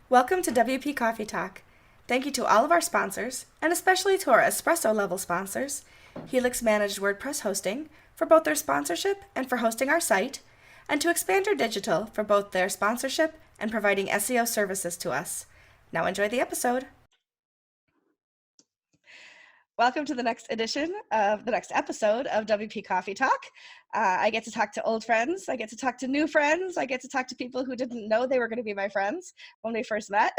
Welcome to WP Coffee Talk. Thank you to all of our sponsors, and especially to our espresso level sponsors, Helix Managed WordPress Hosting, for both their sponsorship and for hosting our site, and to Expander Digital for both their sponsorship and providing SEO services to us. Now enjoy the episode. Welcome to the next episode of WP Coffee Talk. I get to talk to old friends. I get to talk to new friends. I get to talk to people who didn't know they were going to be my friends when we first met.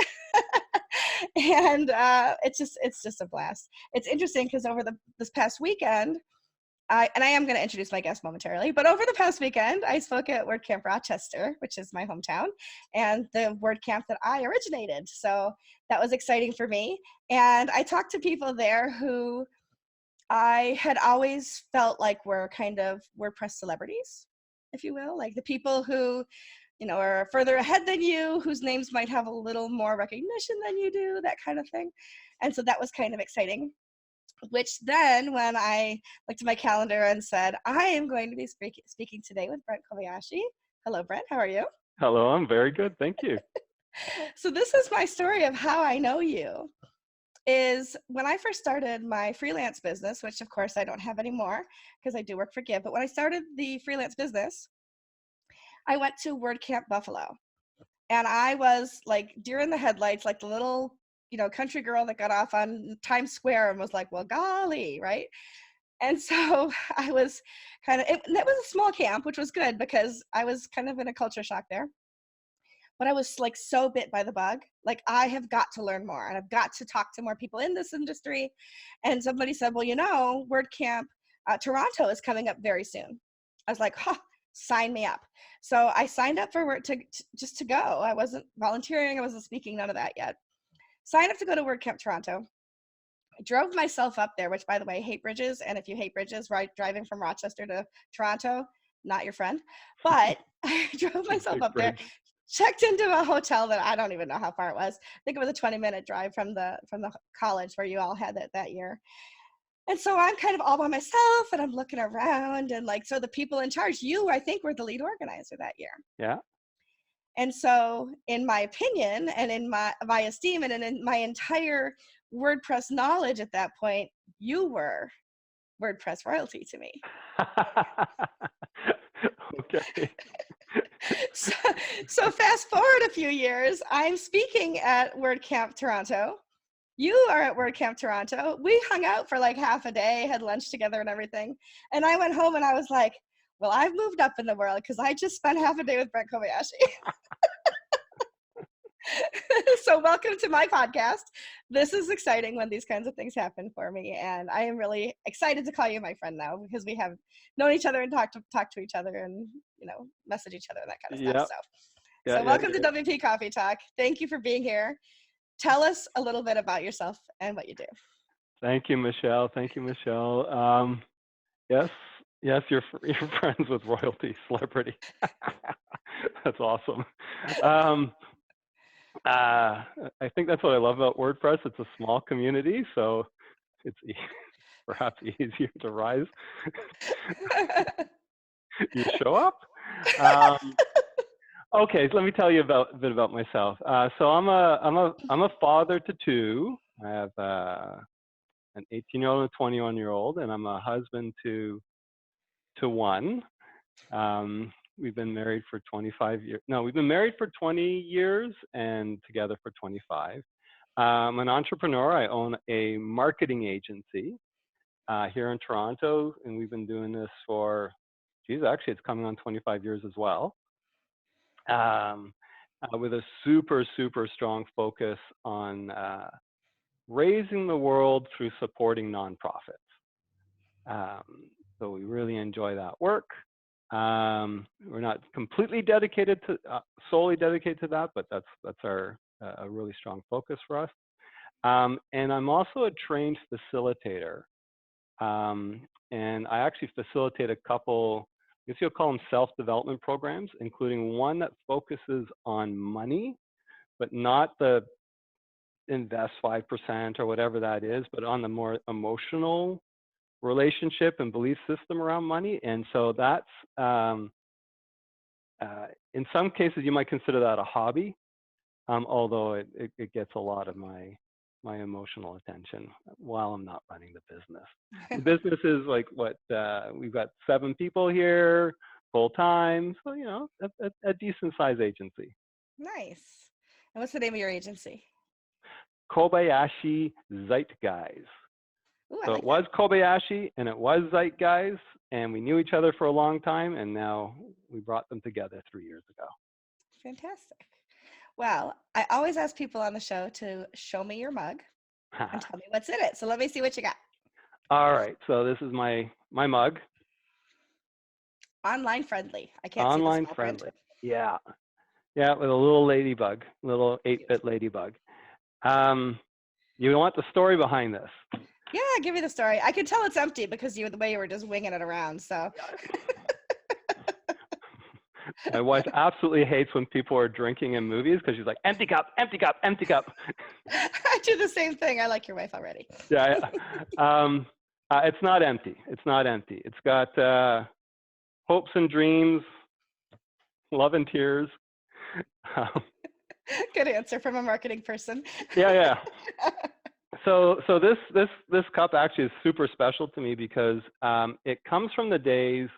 And it's just a blast. It's interesting because over this past weekend, I am going to introduce my guest momentarily, but over the past weekend, I spoke at WordCamp Rochester, which is my hometown, and the WordCamp that I originated. So that was exciting for me. And I talked to people there who I had always felt like were kind of WordPress celebrities, if you will, like the people who, are further ahead than you, whose names might have a little more recognition than you do, that kind of thing. And so that was kind of exciting. Which then, when I looked at my calendar and said, I am going to be speaking today with Brent Kobayashi. Hello, Brent. How are you? Hello, I'm very good. Thank you. So this is my story of how I know you. Is when I first started my freelance business, which of course I don't have anymore because I do work for Give, but when I started the freelance business, I went to WordCamp Buffalo. And I was like deer in the headlights, like the little, country girl that got off on Times Square and was like, well, golly, right? And so I was it was a small camp, which was good because I was kind of in a culture shock there. But I was like so bit by the bug. Like, I have got to learn more and I've got to talk to more people in this industry. And somebody said, well, WordCamp Toronto is coming up very soon. I was like, sign me up. So I signed up for just to go. I wasn't volunteering. I wasn't speaking, none of that yet. Signed up to go to WordCamp Toronto. I drove myself up there, which, by the way, hate bridges. And if you hate bridges, right, driving from Rochester to Toronto, not your friend. But I drove myself up there, checked into a hotel that I don't even know how far it was. I think it was a 20-minute drive from the college where you all had that year. And so I'm kind of all by myself and I'm looking around and so the people in charge, I think, were the lead organizer that year. Yeah. And so in my opinion and in my esteem and in my entire WordPress knowledge at that point, you were WordPress royalty to me. Okay. So fast forward a few years, I'm speaking at WordCamp Toronto. You are at WordCamp Toronto. We hung out for like half a day, had lunch together and everything. And I went home and I was like, well, I've moved up in the world because I just spent half a day with Brent Kobayashi. So welcome to my podcast. This is exciting when these kinds of things happen for me. And I am really excited to call you my friend now because we have known each other and talk to each other and, message each other and that kind of stuff. So welcome to WP Coffee Talk. Thank you for being here. Tell us a little bit about yourself and what you do. Thank you, Michelle. Yes, you're friends with royalty, celebrity. That's awesome. I think that's what I love about WordPress. It's a small community, so it's perhaps easier to rise. You show up. Okay, so let me tell you a bit about myself. So I'm a father to two. I have an 18-year-old and a 21-year-old, and I'm a husband to one. We've been married for 25 years. No, we've been married for 20 years and together for 25. I'm an entrepreneur. I own a marketing agency here in Toronto, and we've been doing this for, actually it's coming on 25 years as well. With a super, super strong focus on raising the world through supporting nonprofits. So we really enjoy that work. We're not completely dedicated to, solely dedicated to that, but that's our a really strong focus for us. And I'm also a trained facilitator. And I actually facilitate a couple, I guess you'll call them self-development programs, including one that focuses on money, but not the invest 5% or whatever that is, but on the more emotional relationship and belief system around money. And so that's, in some cases, you might consider that a hobby. although it gets a lot of my emotional attention while I'm not running the business. The business is like we've got 7 people here full time, so a decent size agency. Nice. And what's the name of your agency? Kobayashi Zeitgeist. Ooh, I So like it was that. Kobayashi and it was Zeitgeist, and we knew each other for a long time, and now we brought them together 3 years ago. Fantastic. Well, I always ask people on the show to show me your mug and tell me what's in it. So let me see what you got. All right, so this is my mug. Online friendly. I can't see the Online small print. friendly. Yeah, with a little ladybug, little 8-bit ladybug. You want the story behind this? Yeah, give me the story. I can tell it's empty because the way you were just winging it around. So my wife absolutely hates when people are drinking in movies because she's like, empty cup, empty cup, empty cup. I do the same thing. I like your wife already. Yeah. It's not empty. It's not empty. It's got hopes and dreams, love and tears. Good answer from a marketing person. Yeah. So this cup actually is super special to me because it comes from the days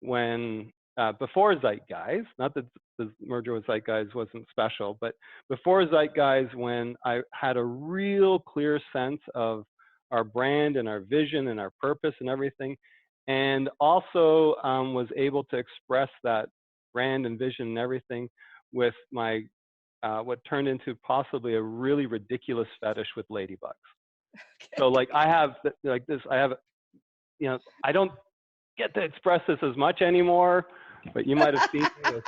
when before Zeitgeist, not that the merger with Zeitgeist wasn't special, but before Zeitgeist, when I had a real clear sense of our brand and our vision and our purpose and everything, and also was able to express that brand and vision and everything with my what turned into possibly a really ridiculous fetish with ladybugs. Okay. So like I have I don't get to express this as much anymore, but you might have seen me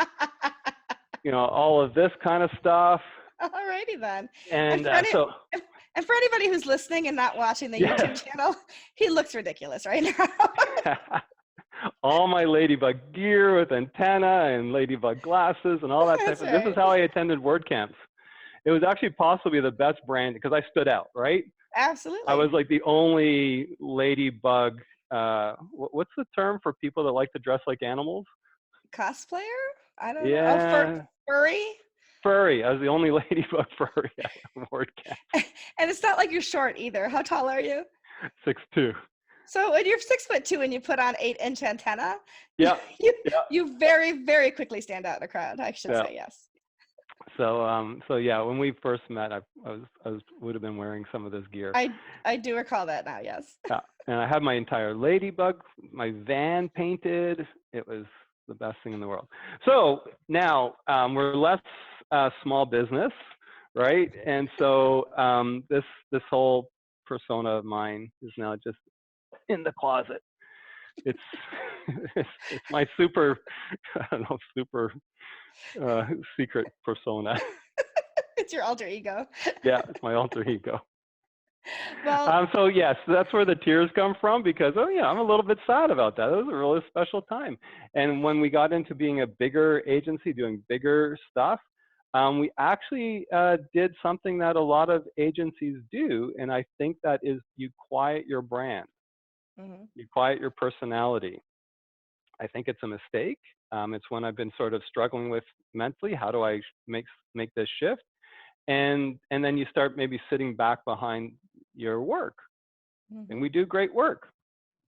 with, all of this kind of stuff. Alrighty then. And And for anybody who's listening and not watching the YouTube channel, he looks ridiculous right now. All my ladybug gear with antenna and ladybug glasses and all that type of. This is how I attended WordCamps. It was actually possibly the best brand because I stood out, right? Absolutely. I was like the only ladybug. What's the term for people that like to dress like animals? Cosplayer? I don't know. Yeah. Oh, furry? Furry. I was the only ladybug furry at WordCamp. And it's not like you're short either. How tall are you? 6'2". So when you're 6'2" and you put on 8-inch antenna, you very, very quickly stand out in a crowd. I should say yes. So yeah, when we first met, I would have been wearing some of this gear. I do recall that now. Yes. Yeah, and I had my entire ladybug, my van painted. It was the best thing in the world. So now we're less small business, right? And so this whole persona of mine is now just in the closet. It's my super secret persona. It's your alter ego. Yeah, it's my alter ego. Well, so yes, that's where the tears come from because I'm a little bit sad about that. It was a really special time. And when we got into being a bigger agency, doing bigger stuff, we actually did something that a lot of agencies do, and I think that is you quiet your brand. Mm-hmm. You quiet your personality. I think it's a mistake. It's one I've been sort of struggling with mentally. How do I make this shift? And then you start maybe sitting back behind your work. Mm-hmm. And we do great work,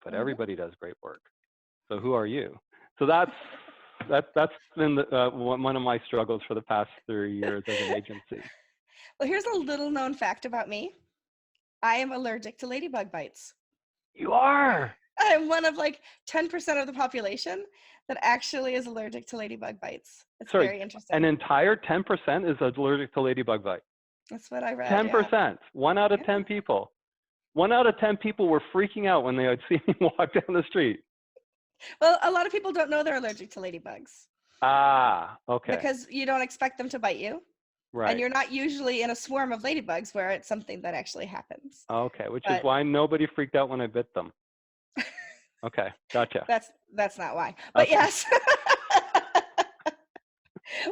but everybody does great work. So who are you? So that's been one of my struggles for the past 3 years as an agency. Well, here's a little known fact about me. I am allergic to ladybug bites. You are? I'm one of like 10% of the population that actually is allergic to ladybug bites. It's very interesting. An entire 10% is allergic to ladybug bite. That's what I read. 10%. Yeah. 1 out of 10 people. 1 out of 10 people were freaking out when they would see me walk down the street. Well, a lot of people don't know they're allergic to ladybugs. Ah, okay. Because you don't expect them to bite you. Right. And you're not usually in a swarm of ladybugs where it's something that actually happens. Okay, which is why nobody freaked out when I bit them. Okay, gotcha. That's not why. But okay. Yes.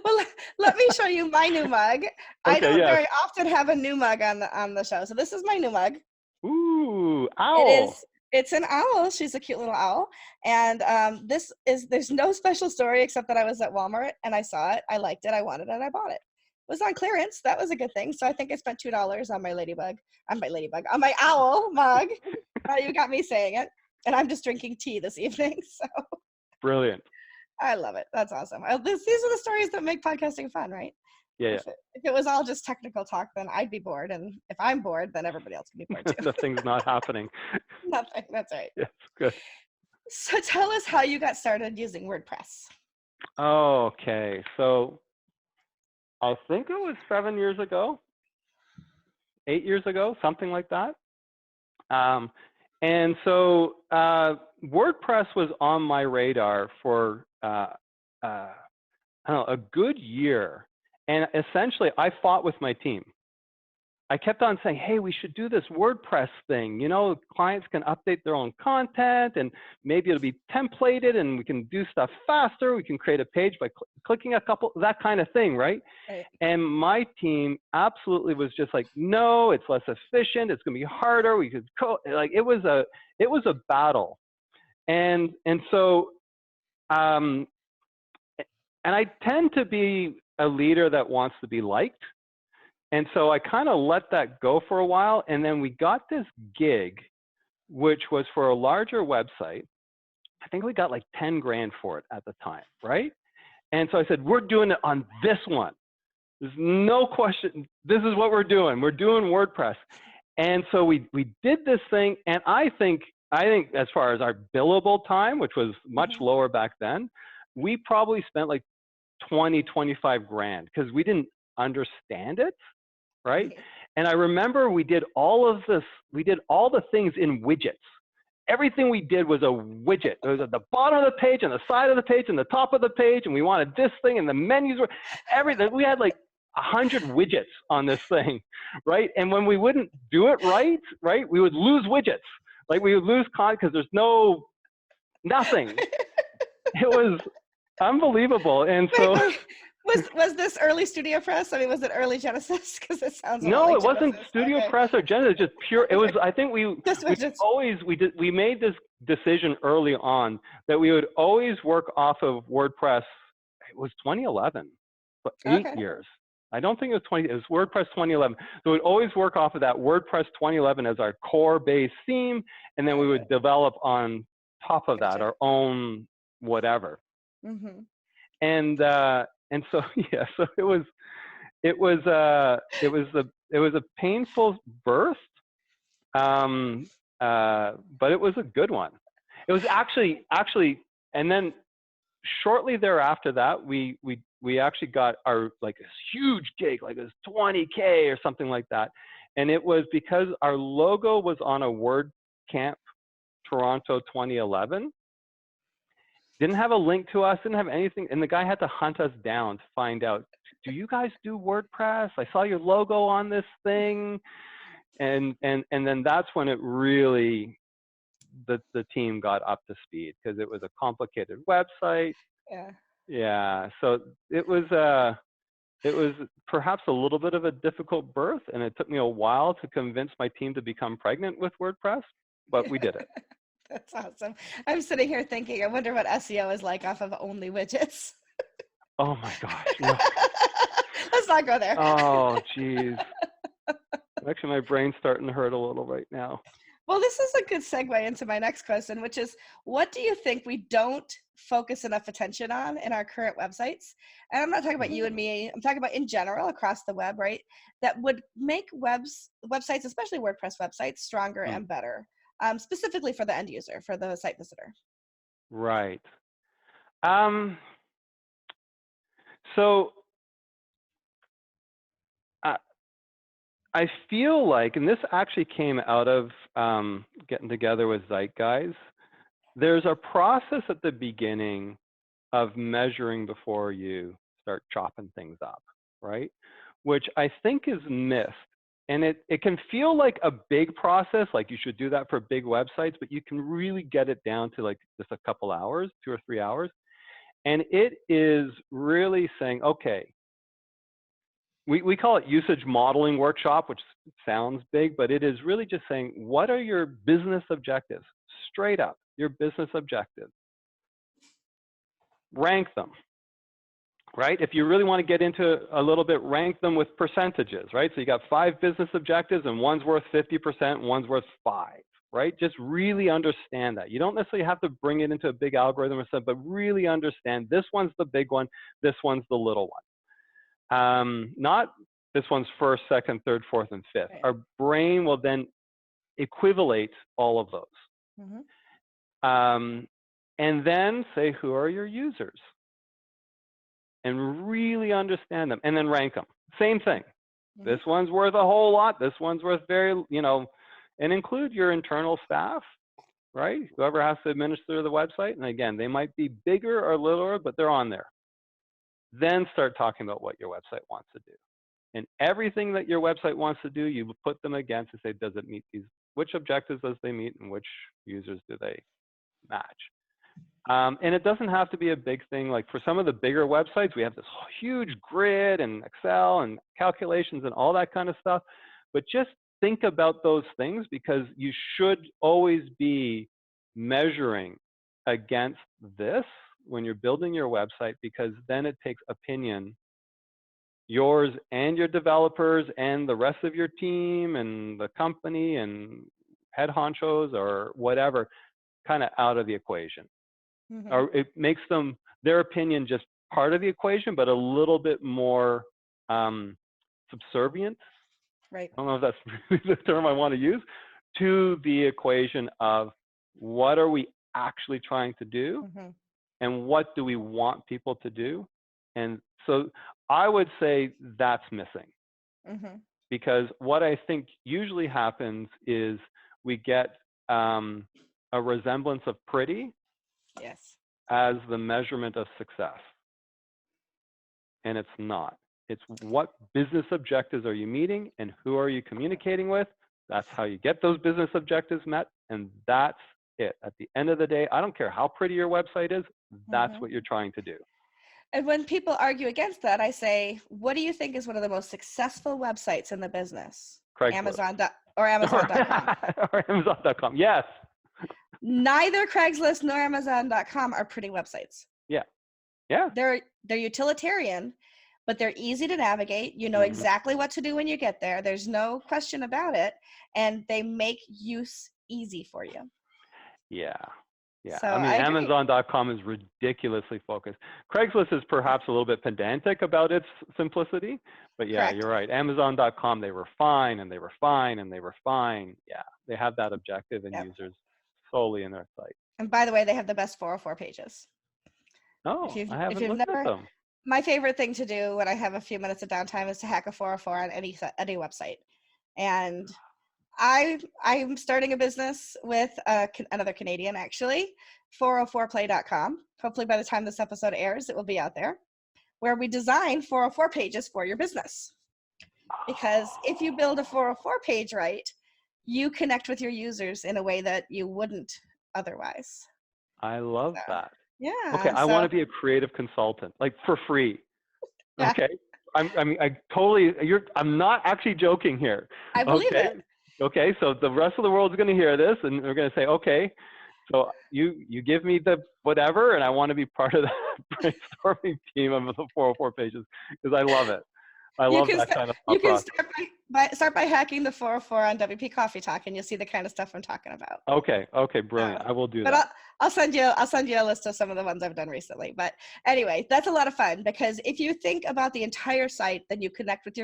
Well, let me show you my new mug. Okay, I don't very often have a new mug on the show. So this is my new mug. Ooh, owl. It's an owl. She's a cute little owl. And there's no special story except that I was at Walmart and I saw it. I liked it. I wanted it. I bought it. was on clearance. That was a good thing. So I think I spent $2 on my on my owl mug. You got me saying it. And I'm just drinking tea this evening. So Brilliant. I love it. That's awesome. These are the stories that make podcasting fun, right? Yeah. If it was all just technical talk, then I'd be bored. And if I'm bored, then everybody else can be bored too. Nothing's not happening. Nothing. That's right. Yes, good. So tell us how you got started using WordPress. Okay. So I think it was 7 years ago, 8 years ago, something like that. And so WordPress was on my radar for, I don't know, a good year. And essentially, I fought with my team. I kept on saying, hey, we should do this WordPress thing. You know, clients can update their own content and maybe it'll be templated and we can do stuff faster. We can create a page by clicking a couple, that kind of thing, right? And my team absolutely was just like, no, it's less efficient. It's going to be harder. We could like, it was a battle. And so, and I tend to be a leader that wants to be liked. And so I kind of let that go for a while. And then we got this gig, which was for a larger website. I think we got like 10 grand for it at the time, right? And so I said, we're doing it on this one. There's no question. This is what we're doing. We're doing WordPress. And so we did this thing. And I think as far as our billable time, which was much lower back then, we probably spent like 20, 25 grand because we didn't understand it. Right. And I remember we did all of this. We did all the things in widgets. Everything we did was a widget. It was at the bottom of the page, on the side of the page, and the top of the page. And we wanted this thing, and the menus were everything. We had like 100 widgets on this thing. Right. And when we wouldn't do it right, we would lose widgets. Like we would lose content because there's nothing. It was unbelievable. And so. Was this early Studio Press? I mean, was it early Genesis? Because it sounds no, like it wasn't Studio Press or Genesis. Just pure. It was. I think we made this decision early on that we would always work off of WordPress. It was 2011, but 8 years. I don't think it was 20. It was WordPress 2011. So we'd always work off of that WordPress 2011 as our core base theme, and then we would develop on top of that our own whatever. And so yeah, so it was a painful birth, but it was a good one. It was actually, and then shortly thereafter that we actually got our like this huge gig, like it was 20K or something like that, and it was because our logo was on a WordCamp Toronto 2011. Didn't have a link to us, didn't have anything, and the guy had to hunt us down to find out, do you guys do WordPress? I saw your logo on this thing. And then that's when it really, the team got up to speed because it was a complicated website. Yeah, so it was perhaps a little bit of a difficult birth, and it took me a while to convince my team to become pregnant with WordPress, but we did it. That's awesome. I'm sitting here thinking, I wonder what SEO is like off of only widgets. Oh my gosh. No. Let's not go there. Oh, geez. Actually, my brain's starting to hurt a little right now. Well, this is a good segue into my next question, which is, what do you think we don't focus enough attention on in our current websites? And I'm not talking about you and me. I'm talking about in general across the web, right? That would make websites, especially WordPress websites, stronger and better. Specifically for the end user, for the site visitor. Right. So I feel like, and this actually came out of getting together with Zeitgeist, there's a process at the beginning of measuring before you start chopping things up, right? Which I think is missed. And it can feel like a big process, like you should do that for big websites, but you can really get it down to like just a couple hours, 2 or 3 hours. And it is really saying, okay, we call it usage modeling workshop, which sounds big, but it is really just saying, what are your business objectives? Straight up, your business objectives. Rank them. right? If you really want to get into a little bit, rank them with percentages, right? So you got 5 business objectives and one's worth 50% and one's worth 5, right? Just really understand that. You don't necessarily have to bring it into a big algorithm or something, but really understand this one's the big one, this one's the little one. Not this one's first, second, third, fourth, and fifth. Right. Our brain will then equivalate all of those. And then say, who are your users? And really understand them, and then rank them. Same thing. This one's worth a whole lot. This one's worth very, you know, and include your internal staff, right? Whoever has to administer the website. And again, they might be bigger or littler, but they're on there. Then start talking about what your website wants to do. And everything that your website wants to do, you put them against and say, does it meet these, which objectives does they meet and which users do they match? And it doesn't have to be a big thing. Like for some of the bigger websites, we have this huge grid and Excel and calculations and all that kind of stuff. But just think about those things, because you should always be measuring against this when you're building your website, because then it takes opinion, yours and your developers and the rest of your team and the company and head honchos or whatever, kind of out of the equation. Or it makes them, their opinion, just part of the equation, but a little bit more subservient. Right. I don't know if that's really the term I want to use, to the equation of what are we actually trying to do and what do we want people to do. And so I would say that's missing. Because what I think usually happens is we get a resemblance of pretty as the measurement of success. And it's not. It's what business objectives are you meeting and who are you communicating with? That's how you get those business objectives met. And that's it. At the end of the day, I don't care how pretty your website is, that's what you're trying to do. And when people argue against that, I say, what do you think is one of the most successful websites in the business? Craigslist. Amazon.com. Or Amazon.com, yes. Neither Craigslist nor Amazon.com are pretty websites. Yeah. They're utilitarian, but they're easy to navigate. You know exactly what to do when you get there. There's no question about it. And they make use easy for you. Yeah. So I mean, Amazon.com is ridiculously focused. Craigslist is perhaps a little bit pedantic about its simplicity, but yeah, Correct. You're right. Amazon.com, they refine and they refine and they refine. Yeah, they have that objective and users solely in their site. And by the way, they have the best 404 pages. Oh, I haven't looked at them. My favorite thing to do when I have a few minutes of downtime is to hack a 404 on any website. And I'm starting a business with another Canadian, actually, 404play.com. Hopefully by the time this episode airs, it will be out there, where we design 404 pages for your business. Because if you build a 404 page right, you connect with your users in a way that you wouldn't otherwise. I love that. Yeah. Okay, I want to be a creative consultant, like for free. Yeah. Okay. I'm not actually joking here. I believe it. Okay, so the rest of the world's going to hear this, and they're going to say, okay, so you give me the whatever, and I want to be part of the brainstorming team of the 404 pages, because I love it. I love that kind of stuff. You can start by hacking the 404 on WP Coffee Talk, and you'll see the kind of stuff I'm talking about. Okay, brilliant. I will do that. But I'll send you a list of some of the ones I've done recently. But anyway, that's a lot of fun, because if you think about the entire site, then you connect with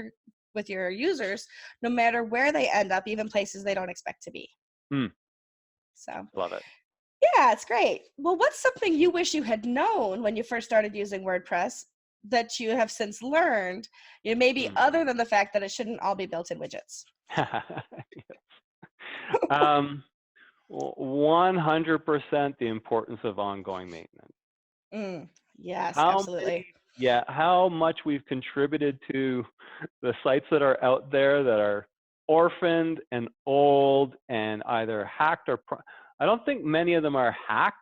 your users, no matter where they end up, even places they don't expect to be. So love it. Yeah, it's great. Well, what's something you wish you had known when you first started using WordPress that you have since learned, maybe other than the fact that it shouldn't all be built-in widgets? 100% the importance of ongoing maintenance. Yes, absolutely. How much we've contributed to the sites that are out there that are orphaned and old and either hacked or I don't think many of them are hacked,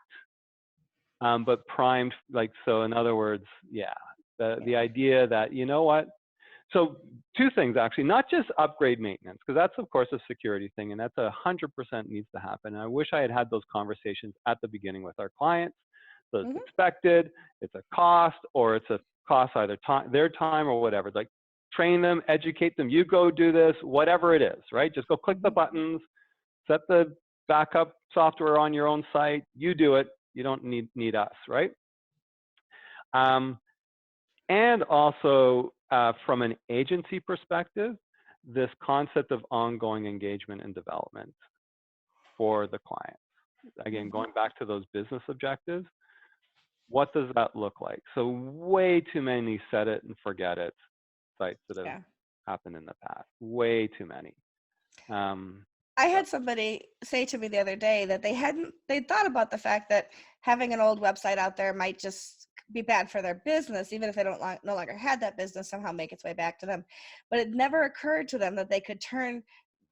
but primed. So in other words, the idea that, you know what? So 2 things actually, not just upgrade maintenance, because that's of course a security thing, and that's 100% needs to happen. And I wish I had those conversations at the beginning with our clients. So it's expected, it's a cost, or it's a costs either their time or whatever. Like train them, educate them. You go do this, whatever it is, right? Just go click the buttons, set the backup software on your own site. You do it. You don't need us, right? And also from an agency perspective, this concept of ongoing engagement and development for the client. Again, going back to those business objectives, what does that look like? So way too many set it and forget it sites that have happened in the past. Way too many. I had somebody say to me the other day that they'd thought about the fact that having an old website out there might just be bad for their business, even if they no longer had that business, somehow make its way back to them. But it never occurred to them that they could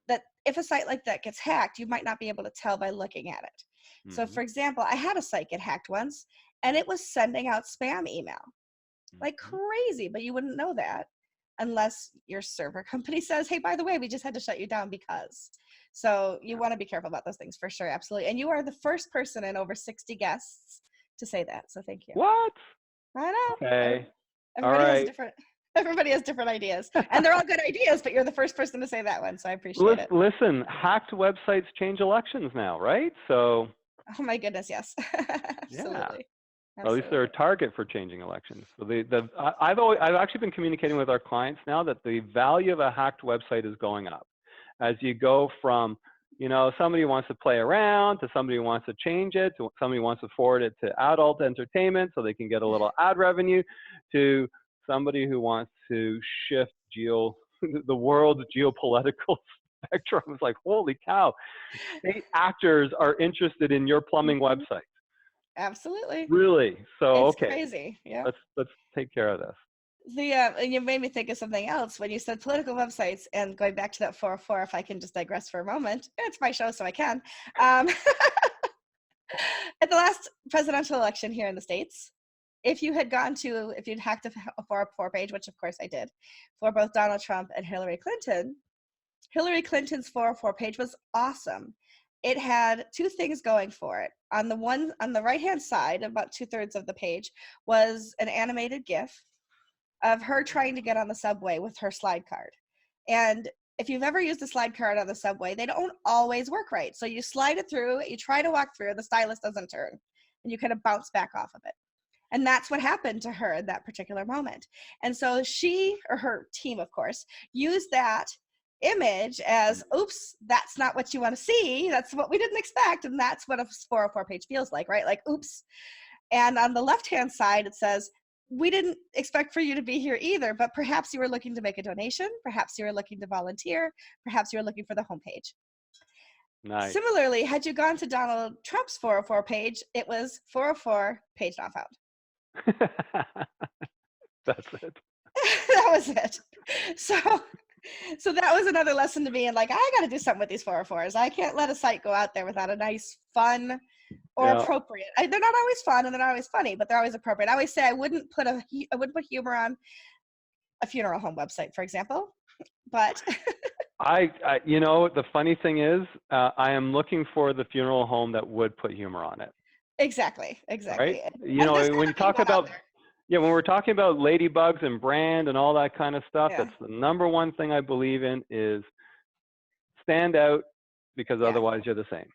that if a site like that gets hacked, you might not be able to tell by looking at it. So for example, I had a site get hacked once, and it was sending out spam email like crazy, but you wouldn't know that unless your server company says, hey, by the way, we just had to shut you down because. So you want to be careful about those things for sure. Absolutely. And you are the first person in over 60 guests to say that. So thank you. What? I know. Okay. Everybody has different ideas, and they're all good ideas, but you're the first person to say that one. So I appreciate it. Listen, hacked websites change elections now, right? So. Oh my goodness. Yes. Absolutely. Or at least they're a target for changing elections. So I've actually been communicating with our clients now that the value of a hacked website is going up as you go from, somebody wants to play around to somebody who wants to change it to somebody who wants to forward it to adult entertainment so they can get a little ad revenue to somebody who wants to shift the world's geopolitical spectrum. It's like, holy cow, state actors are interested in your plumbing website. Absolutely. Really? So it's okay. Crazy. Yeah. Let's take care of this. And you made me think of something else when you said political websites, and going back to that 404, if I can just digress for a moment. It's my show, so I can. At the last presidential election here in the States, if you'd hacked a 404 page, which of course I did, for both Donald Trump and Hillary Clinton, Hillary Clinton's 404 page was awesome. It had two things going for it. On the right-hand side, about 2/3 of the page, was an animated GIF of her trying to get on the subway with her slide card. And if you've ever used a slide card on the subway, they don't always work right. So you slide it through, you try to walk through, the stylus doesn't turn, and you kind of bounce back off of it. And that's what happened to her in that particular moment. And so she, or her team, of course, used that image as, oops, that's not what you want to see. That's what we didn't expect. And that's what a 404 page feels like, right? Like, oops. And on the left-hand side, it says, we didn't expect for you to be here either, but perhaps you were looking to make a donation. Perhaps you were looking to volunteer. Perhaps you were looking for the homepage. Nice. Similarly, had you gone to Donald Trump's 404 page, it was 404 page not found. That's it. That was it. So that was another lesson to me. And like, I got to do something with these 404s. I can't let a site go out there without a nice, fun, or appropriate. They're not always fun and they're not always funny, but they're always appropriate. I always say I wouldn't put humor on a funeral home website, for example. But the funny thing is, I am looking for the funeral home that would put humor on it. Exactly. Right? When you talk about when we're talking about ladybugs and brand and all that kind of stuff, that's the number one thing I believe in is stand out, because otherwise you're the same.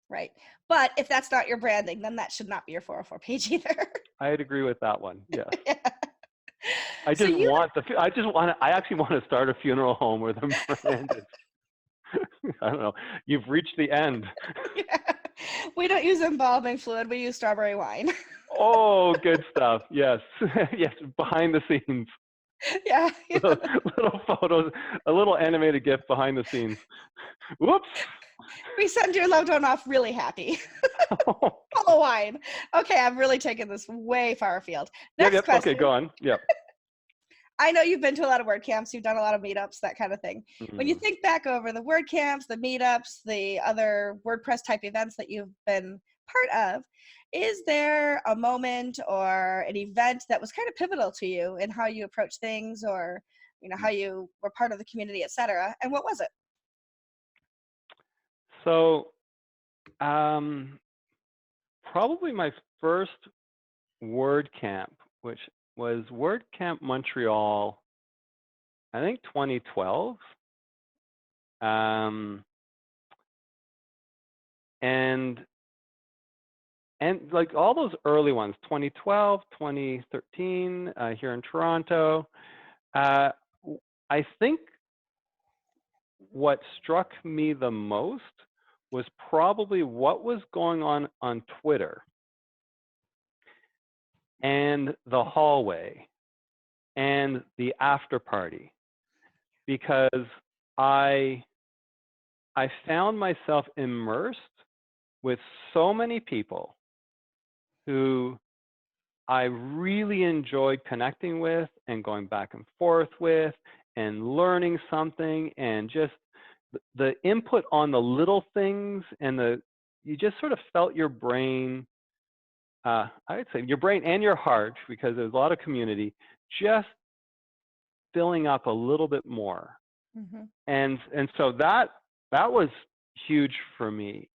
Right. But if that's not your branding, then that should not be your 404 page either. I'd agree with that one. Yeah. I So actually want to start a funeral home where the brand is, I don't know, you've reached the end. Yeah. We don't use embalming fluid. We use strawberry wine. Oh, good stuff. Yes. Yes. Behind the scenes. Yeah. Little photos, a little animated GIF behind the scenes. Whoops. We send your loved one off really happy. Full of wine. Okay, I've really taken this way far afield. Next question. Okay, go on. Yep. I know you've been to a lot of WordCamps. You've done a lot of meetups, that kind of thing. When you think back over the WordCamps, the meetups, the other WordPress type events that you've been part of, is there a moment or an event that was kind of pivotal to you in how you approach things, or how you were part of the community, etc.? And what was it? So, probably my first WordCamp, which was WordCamp Montreal, I think 2012. And like all those early ones, 2012, 2013, here in Toronto. I think what struck me the most was probably what was going on Twitter and the hallway and the after party, because I found myself immersed with so many people who I really enjoyed connecting with and going back and forth with and learning something, and just the input on the little things, and you just sort of felt your brain, I would say your brain and your heart, because there's a lot of community, just filling up a little bit more. Mm-hmm. And so that was huge for me.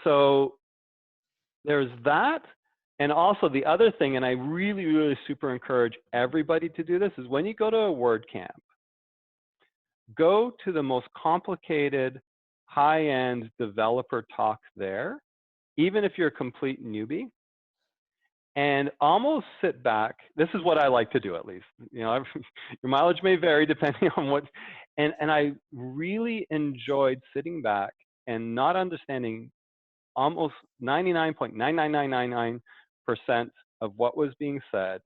So there's that. And also the other thing, and I really, really super encourage everybody to do this, is when you go to a WordCamp, go to the most complicated, high-end developer talk there, even if you're a complete newbie, and almost sit back. This is what I like to do, at least. You know, your mileage may vary depending on what, and I really enjoyed sitting back and not understanding almost 99.99999% of what was being said,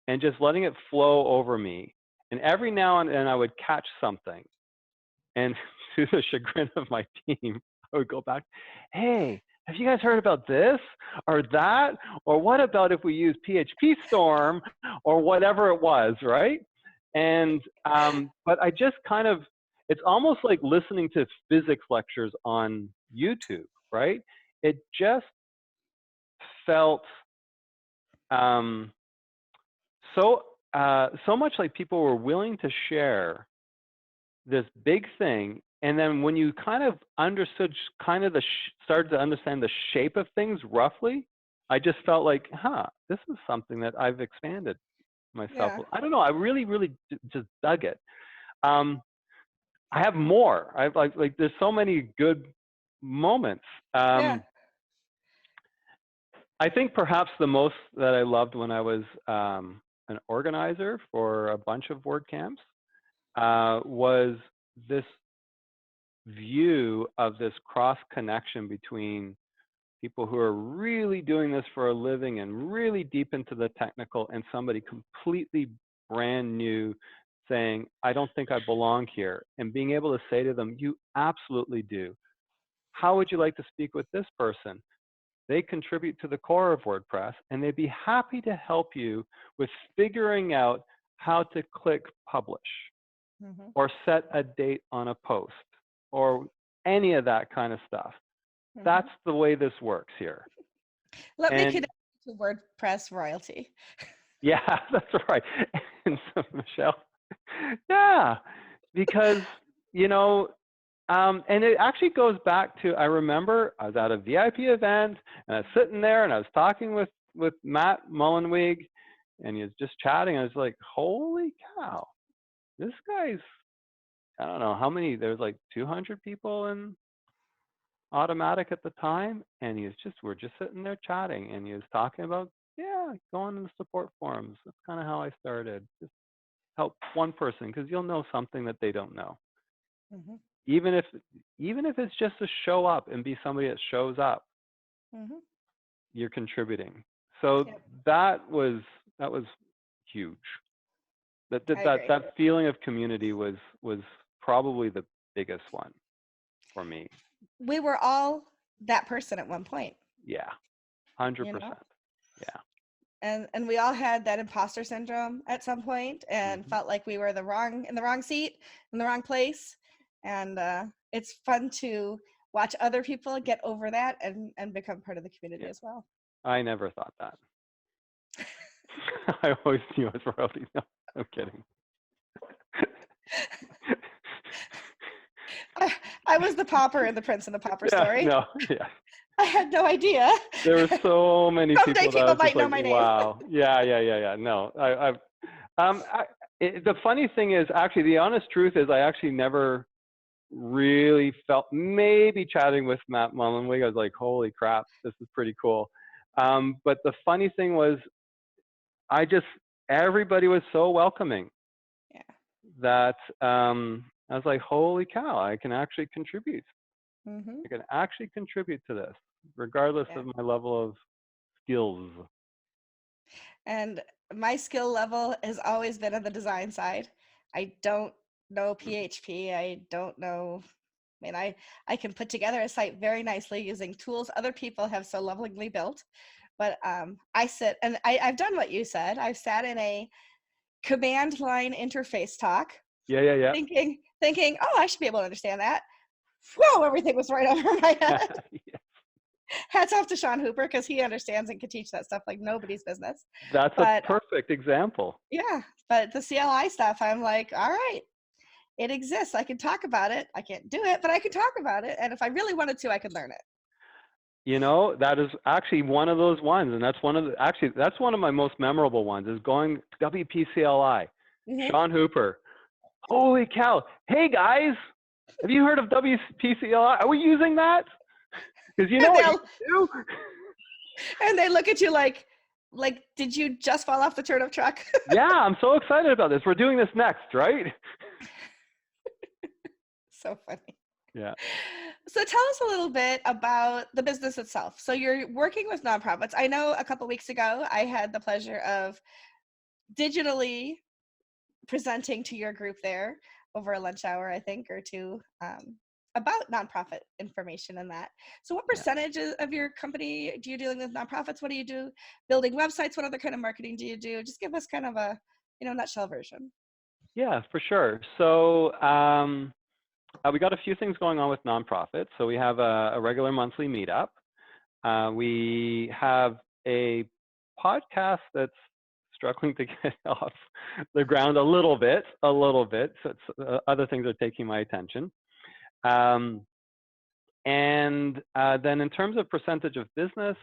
and just letting it flow over me. And every now and then I would catch something, and to the chagrin of my team, I would go back, hey, have you guys heard about this or that? Or what about if we use PHP Storm or whatever it was, right? And, but I just kind of, it's almost like listening to physics lectures on YouTube, right? It just felt so much like people were willing to share this big thing, and then when you kind of understood, kind of started to understand the shape of things roughly, I just felt like, this is something that I've expanded myself. Yeah. I don't know. I really, really just dug it. I have more. I've like there's so many good moments. Yeah. I think perhaps the most that I loved when I was an organizer for a bunch of WordCamps was this view of this cross connection between people who are really doing this for a living and really deep into the technical, and somebody completely brand new saying, I don't think I belong here, and being able to say to them, you absolutely do. How would you like to speak with this person? They contribute to the core of WordPress, and they'd be happy to help you with figuring out how to click publish, Mm-hmm. or set a date on a post, or any of that kind of stuff. Mm-hmm. That's the way this works here. Let me connect you to WordPress royalty. Yeah, that's right. And so, Michelle, yeah, because, you know, and it actually goes back to, I remember I was at a VIP event, and I was sitting there, and I was talking with Matt Mullenweg, and he was just chatting. I was like, holy cow, this guy's, I don't know how many, there's like 200 people in Automatic at the time, and we're just sitting there chatting, and he was talking about, yeah, going to the support forums. That's kind of how I started. Just help one person, because you'll know something that they don't know. Mm-hmm. Even if it's just to show up and be somebody that shows up, Mm-hmm. you're contributing. So Yep. that was huge. That feeling of community was probably the biggest one for me. We were all that person at one point. Yeah, 100%. You know? Yeah. And we all had that imposter syndrome at some point, and Mm-hmm. felt like we were in the wrong seat, in the wrong place. And it's fun to watch other people get over that and become part of the community as well. I never thought that. I always knew it was royalty. No, I'm kidding. I was the pauper in the Prince and the Pauper story. No, yeah. I had no idea. There were so many Someday people that I people was just might know like, my name. wow. Yeah. No, the funny thing is, actually, the honest truth is I actually never really felt, maybe chatting with Matt Mullenweg, I was like, holy crap, this is pretty cool. But the funny thing was, everybody was so welcoming Yeah. that I was like, holy cow, I can actually contribute. Hmm. I can actually contribute to this, regardless Yeah. of my level of skills. And my skill level has always been on the design side. I don't know PHP. I don't know. I mean, I can put together a site very nicely using tools other people have so lovingly built. But I sit and I've done what you said. I've sat in a command line interface talk, Yeah. thinking, oh, I should be able to understand that. Whoa, everything was right over my head. Yeah. Hats off to Sean Hooper because he understands and can teach that stuff like nobody's business. That's a But perfect example. yeah, but the CLI stuff, I'm like, all right, it exists. I can talk about it. I can't do it, but I can talk about it. And if I really wanted to, I could learn it. That is actually one of those ones, and that's that's one of my most memorable ones, is going WPCLI. Mm-hmm. Sean Hooper. Holy cow. Hey guys, have you heard of WPCLI? Are we using that? Because you know what you do? And they look at you like, did you just fall off the turnip truck? Yeah, I'm so excited about this. We're doing this next, right? So funny. Yeah. So tell us a little bit about the business itself. So you're working with nonprofits. I know a couple weeks ago, I had the pleasure of digitally presenting to your group there over a lunch hour, I think, or two, about nonprofit information and that. So what Yeah. percentage of your company do you dealing with nonprofits? What do you do? Building websites? What other kind of marketing do you do? Just give us kind of a, nutshell version. Yeah, for sure. So we got a few things going on with nonprofits. So we have a regular monthly meetup. We have a podcast that's struggling to get off the ground a little bit. So other things are taking my attention. And then in terms of percentage of business,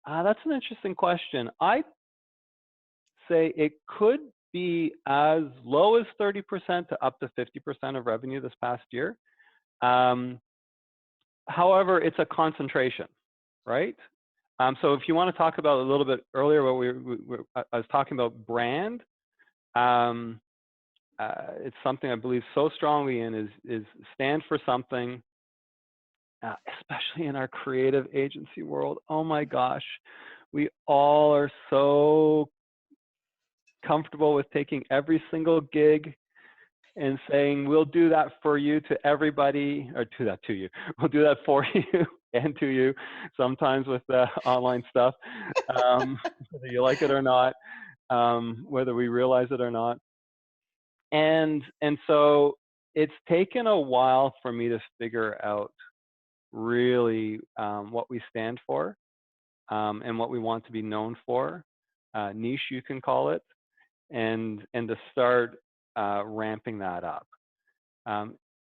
that's an interesting question. I say it could be as low as 30% to up to 50% of revenue this past year. However, it's a concentration, right? So if you want to talk about a little bit earlier, what I was talking about brand, it's something I believe so strongly in is stand for something, especially in our creative agency world. Oh my gosh, we all are so comfortable with taking every single gig and saying, we'll do that for you to everybody, or do that to you. We'll do that for you and to you, sometimes with the online stuff, whether you like it or not, whether we realize it or not. And so it's taken a while for me to figure out really what we stand for and what we want to be known for, niche you can call it, and to start ramping that up.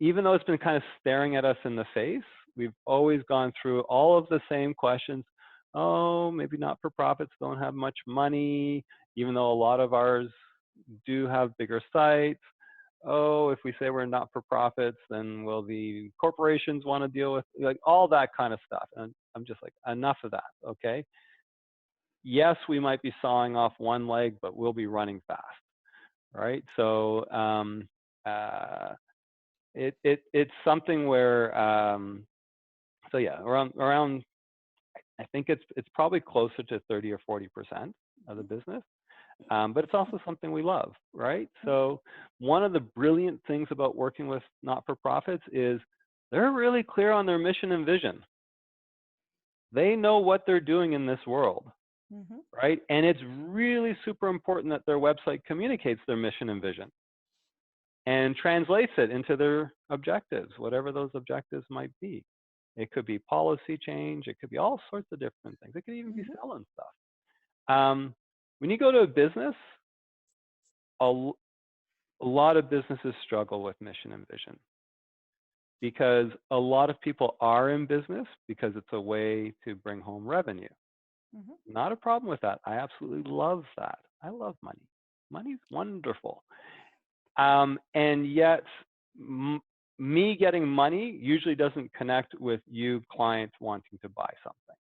Even though it's been kind of staring at us in the face, we've always gone through all of the same questions. Oh, maybe not-for-profits don't have much money, even though a lot of ours do have bigger sites. Oh, if we say we're not-for-profits, then will the corporations want to deal with, like, all that kind of stuff? And I'm just like, enough of that, okay? Yes, we might be sawing off one leg, but we'll be running fast, right? So it's something where so yeah, around I think it's probably closer to 30 or 40% of the business, but it's also something we love, right? So one of the brilliant things about working with not-for-profits is they're really clear on their mission and vision. They know what they're doing in this world, right? And it's really super important that their website communicates their mission and vision and translates it into their objectives, whatever those objectives might be. It could be policy change. It could be all sorts of different things. It could even be selling stuff. When you go to a business, a lot of businesses struggle with mission and vision. because a lot of people are in business because it's a way to bring home revenue. Not a problem with that. I absolutely love that. I love money. Money's wonderful. And yet, me getting money usually doesn't connect with you, client, wanting to buy something,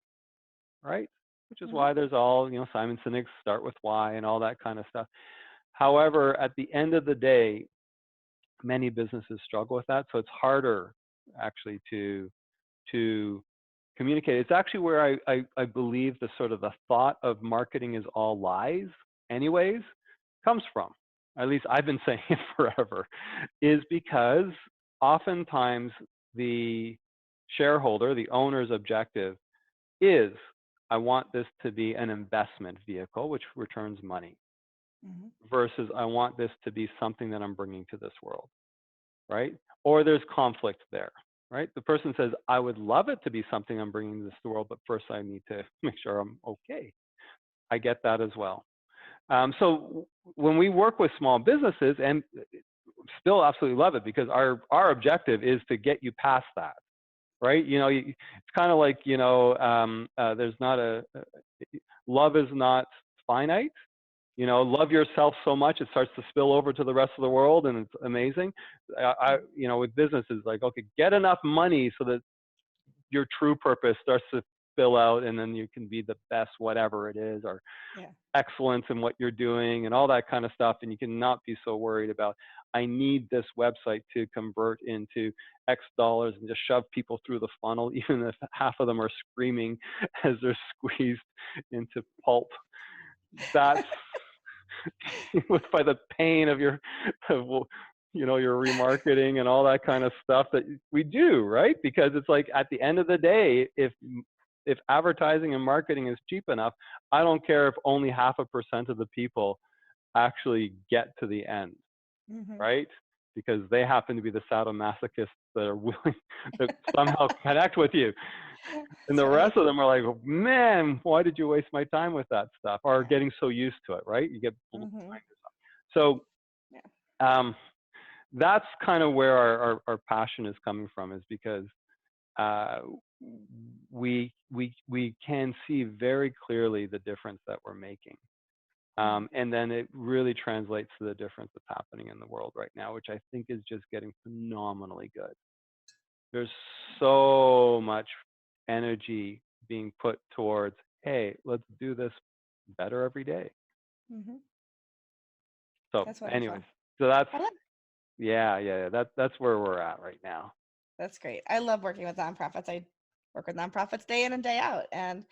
right? Which is why there's all, Simon Sinek's Start With Why and all that kind of stuff. However, at the end of the day, many businesses struggle with that. So it's harder actually to communicate. It's actually where I believe the sort of the thought of marketing is all lies anyways comes from. At least I've been saying it forever, is because oftentimes the shareholder, the owner's objective is, I want this to be an investment vehicle, which returns money, versus I want this to be something that I'm bringing to this world, right? Or there's conflict there, right? The person says, I would love it to be something I'm bringing to this world, but first I need to make sure I'm okay. I get that as well. So when we work with small businesses, and still absolutely love it, because our objective is to get you past that, right? It's kind of like, there's not love is not finite. Love yourself so much it starts to spill over to the rest of the world, and it's amazing. With businesses, like, okay, get enough money so that your true purpose starts to spill out, and then you can be the best whatever it is, or excellence in what you're doing and all that kind of stuff. And you cannot be so worried about, I need this website to convert into X dollars, and just shove people through the funnel, even if half of them are screaming as they're squeezed into pulp. That's by the pain of your remarketing and all that kind of stuff that we do, right? Because it's like, at the end of the day, if advertising and marketing is cheap enough, I don't care if only 0.5% of the people actually get to the end, right? Because they happen to be the sadomasochists that are willing to somehow connect with you. And the rest of them are like, man, why did you waste my time with that stuff? Or getting so used to it, right? You get blinders up. So that's kind of where our passion is coming from, is because we can see very clearly the difference that we're making. And then it really translates to the difference that's happening in the world right now, which I think is just getting phenomenally good. There's so much energy being put towards, hey, let's do this better every day. So anyways, so that's, that's where we're at right now. That's great. I love working with nonprofits. I work with nonprofits day in and day out. And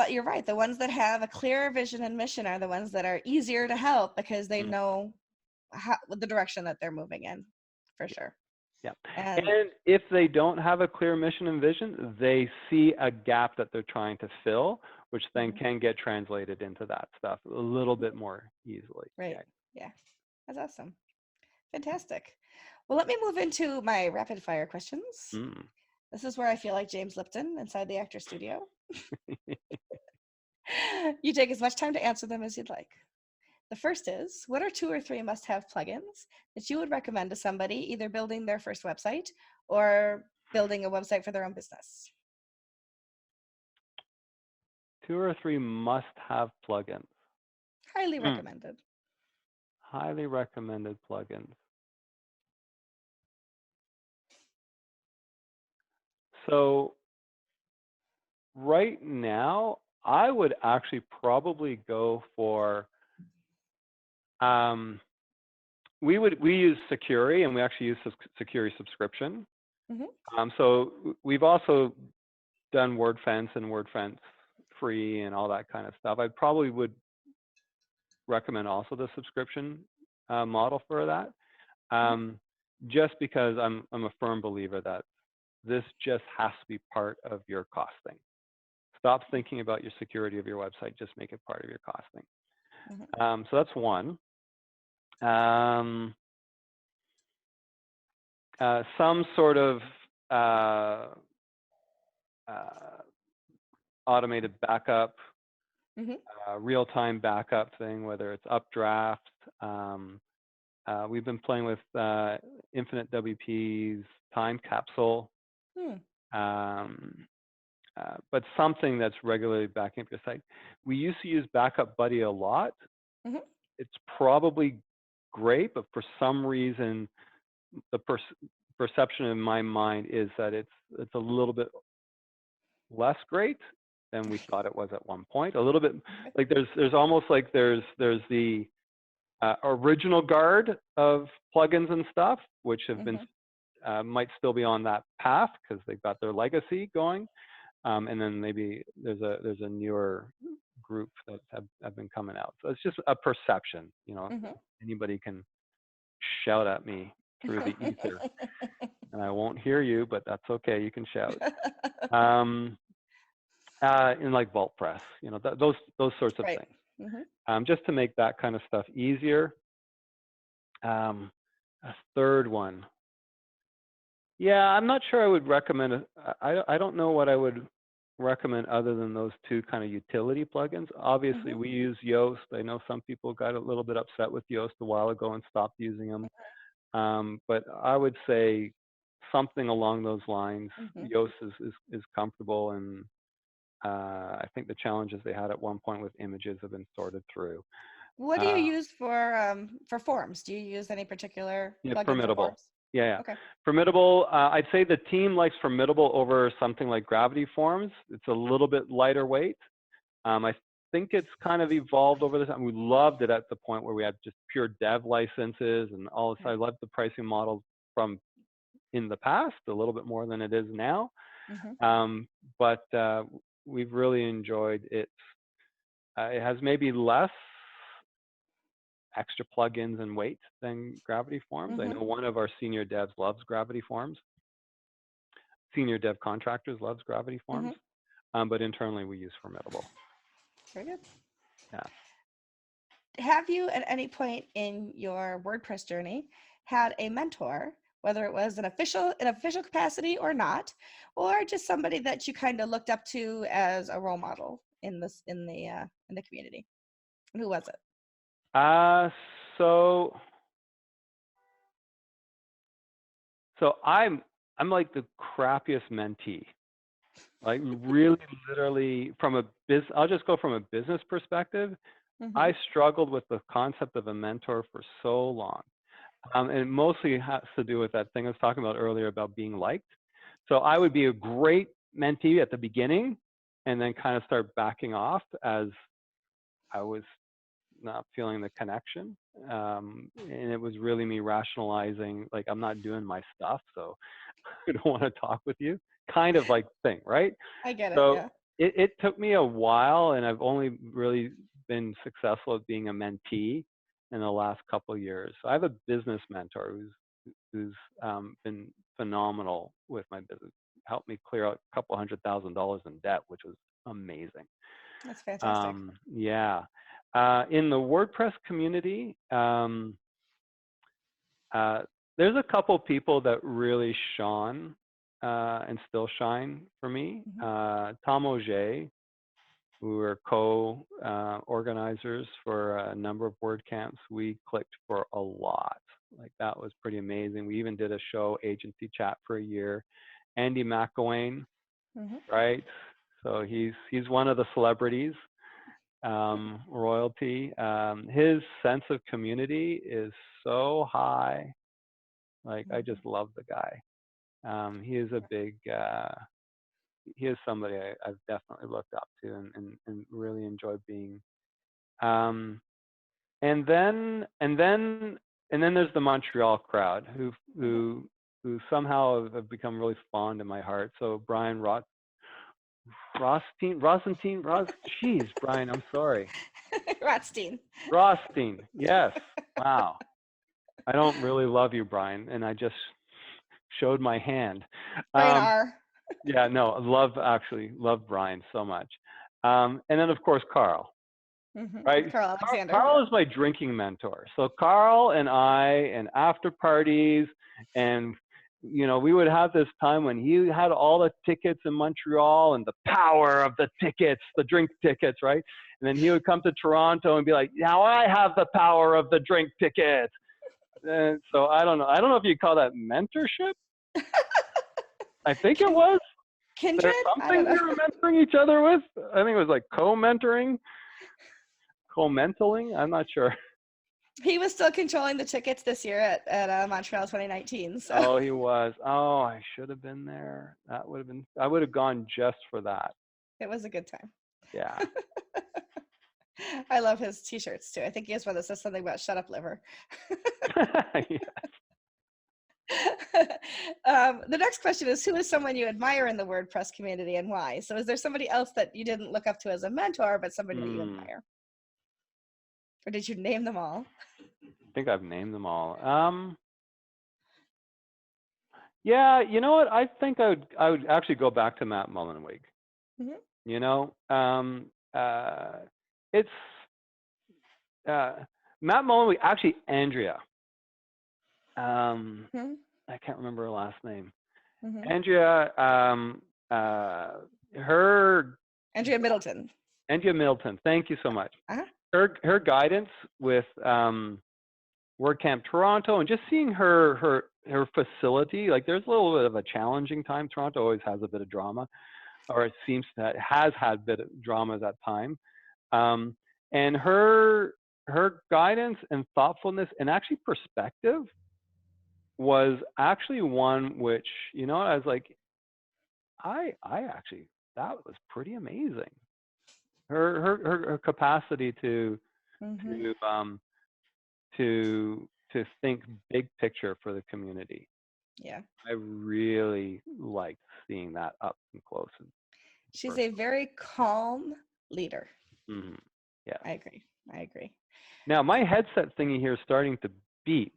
you're right. The ones that have a clear vision and mission are the ones that are easier to help, because they know the direction that they're moving in, for sure. Yeah. And if they don't have a clear mission and vision, they see a gap that they're trying to fill, which then can get translated into that stuff a little bit more easily. Right. Yeah. That's awesome. Fantastic. Well, let me move into my rapid fire questions. This is where I feel like James Lipton inside the actor studio. You take as much time to answer them as you'd like. The first is, what are 2 or 3 must-have plugins that you would recommend to somebody either building their first website or building a website for their own business? 2 or 3 must-have plugins. Highly recommended. Highly recommended plugins. So right now, I would actually probably go for, we use Securi, and we actually use Securi subscription. So we've also done WordFence and WordFence free and all that kind of stuff. I probably would recommend also the subscription model for that, just because I'm a firm believer that this just has to be part of your costing. Stop thinking about your security of your website. Just make it part of your costing. So that's one. Some sort of automated backup, real-time backup thing, whether it's Updraft, We've been playing with Infinite WP's time capsule, um, but something that's regularly backing up your site. We used to use Backup Buddy a lot. Mhm. It's probably great, but for some reason, the perception in my mind is that it's a little bit less great than we thought it was at one point. A little bit like there's almost like there's the original guard of plugins and stuff, which have been might still be on that path because they've got their legacy going, and then maybe there's a newer group that have been coming out. So it's just a perception, you know. Anybody can shout at me through the ether, and I won't hear you, but that's okay. You can shout. In like Vault Press, you know, those sorts of things, just to make that kind of stuff easier. A third one, yeah, I'm not sure I would recommend. I don't know what I would recommend other than those two kind of utility plugins. Obviously, we use Yoast. I know some people got a little bit upset with Yoast a while ago and stopped using them. But I would say something along those lines. Yoast is comfortable, and I think the challenges they had at one point with images have been sorted through. What do you use for forms? Do you use any particular plugin Formidable. for forms? Yeah. Okay. Formidable. I'd say the team likes Formidable over something like Gravity Forms. It's a little bit lighter weight. I think it's kind of evolved over the time. We loved it at the point where we had just pure dev licenses and all this. I loved the pricing model from in the past a little bit more than it is now. But we've really enjoyed it. It has maybe less extra plugins and weight than Gravity Forms. I know one of our senior devs loves Gravity Forms. Senior dev contractors loves Gravity Forms. But internally we use Formidable. Very good. Yeah. Have you at any point in your WordPress journey had a mentor, whether it was an official capacity or not, or just somebody that you kind of looked up to as a role model in the community? And who was it? So I'm like the crappiest mentee. Like really, literally, I'll just go from a business perspective. I struggled with the concept of a mentor for so long. And it mostly has to do with that thing I was talking about earlier about being liked. So I would be a great mentee at the beginning and then kind of start backing off as I was not feeling the connection. And it was really me rationalizing, like, I'm not doing my stuff, so I don't want to talk with you, kind of like thing, right? I get it. So yeah. it took me a while, and I've only really been successful at being a mentee in the last couple of years. So I have a business mentor who's been phenomenal with my business, helped me clear out a couple $100,000 in debt, which was amazing. That's fantastic. Yeah. In the WordPress community, there's a couple people that really shone and still shine for me. Tom Auger, who were co-organizers for a number of WordCamps. We clicked for a lot. Like, that was pretty amazing. We even did a show, Agency Chat, for a year. Andy McElwain, right? So he's one of the celebrities, royalty. His sense of community is so high. Like, I just love the guy. He is a big, he is somebody I've definitely looked up to and really enjoyed being. And then there's the Montreal crowd who somehow have become really fond in my heart. So Brian Rothstein, jeez, Brian, I'm sorry. Rothstein, yes. Wow. I don't really love you, Brian, and I just showed my hand. Yeah, no, love Brian so much. And then, of course, Carl. Right? Carl Alexander. Carl is my drinking mentor. So Carl and I, and after parties, and we would have this time when he had all the tickets in Montreal and the power of the tickets, the drink tickets, right? And then he would come to Toronto and be like, now I have the power of the drink tickets. And so I don't know. I don't know if you call that mentorship. I think it was. Kindred? There's I don't something we know. were mentoring each other with. I think it was like co-mentoring, co-mentoring. I'm not sure. He was still controlling the tickets this year at Montreal 2019. So Oh, he was. Oh, I should have been there. That would have been. I would have gone just for that. it was a good time. Yeah. I love his t-shirts too. I think he has one that says something about "Shut up, liver." Yeah. The next question is, who is someone you admire in the WordPress community and why? So is there somebody else that you didn't look up to as a mentor, but somebody that you admire? Or did you name them all? I think I've named them all. Yeah, you know what? I think I would actually go back to Matt Mullenweg. Mm-hmm. You know, it's Matt Mullenweg, actually Andrea. Mm-hmm. I can't remember her last name. Mm-hmm. Andrea, Andrea Middleton. Andrea Middleton. Thank you so much. Uh-huh. Her guidance with WordCamp Toronto, and just seeing her facility. Like, there's a little bit of a challenging time. Toronto always has a bit of drama, or it seems that it has had a bit of drama at that time. And her guidance and thoughtfulness and actually perspective was actually one which, you know, I was like, I actually, that was pretty amazing. Her capacity to Mm-hmm. to think big picture for the community. Yeah. I really liked seeing that up and close. She's a very calm leader. Mm-hmm. Yeah. I agree. Now my headset thingy here is starting to beep.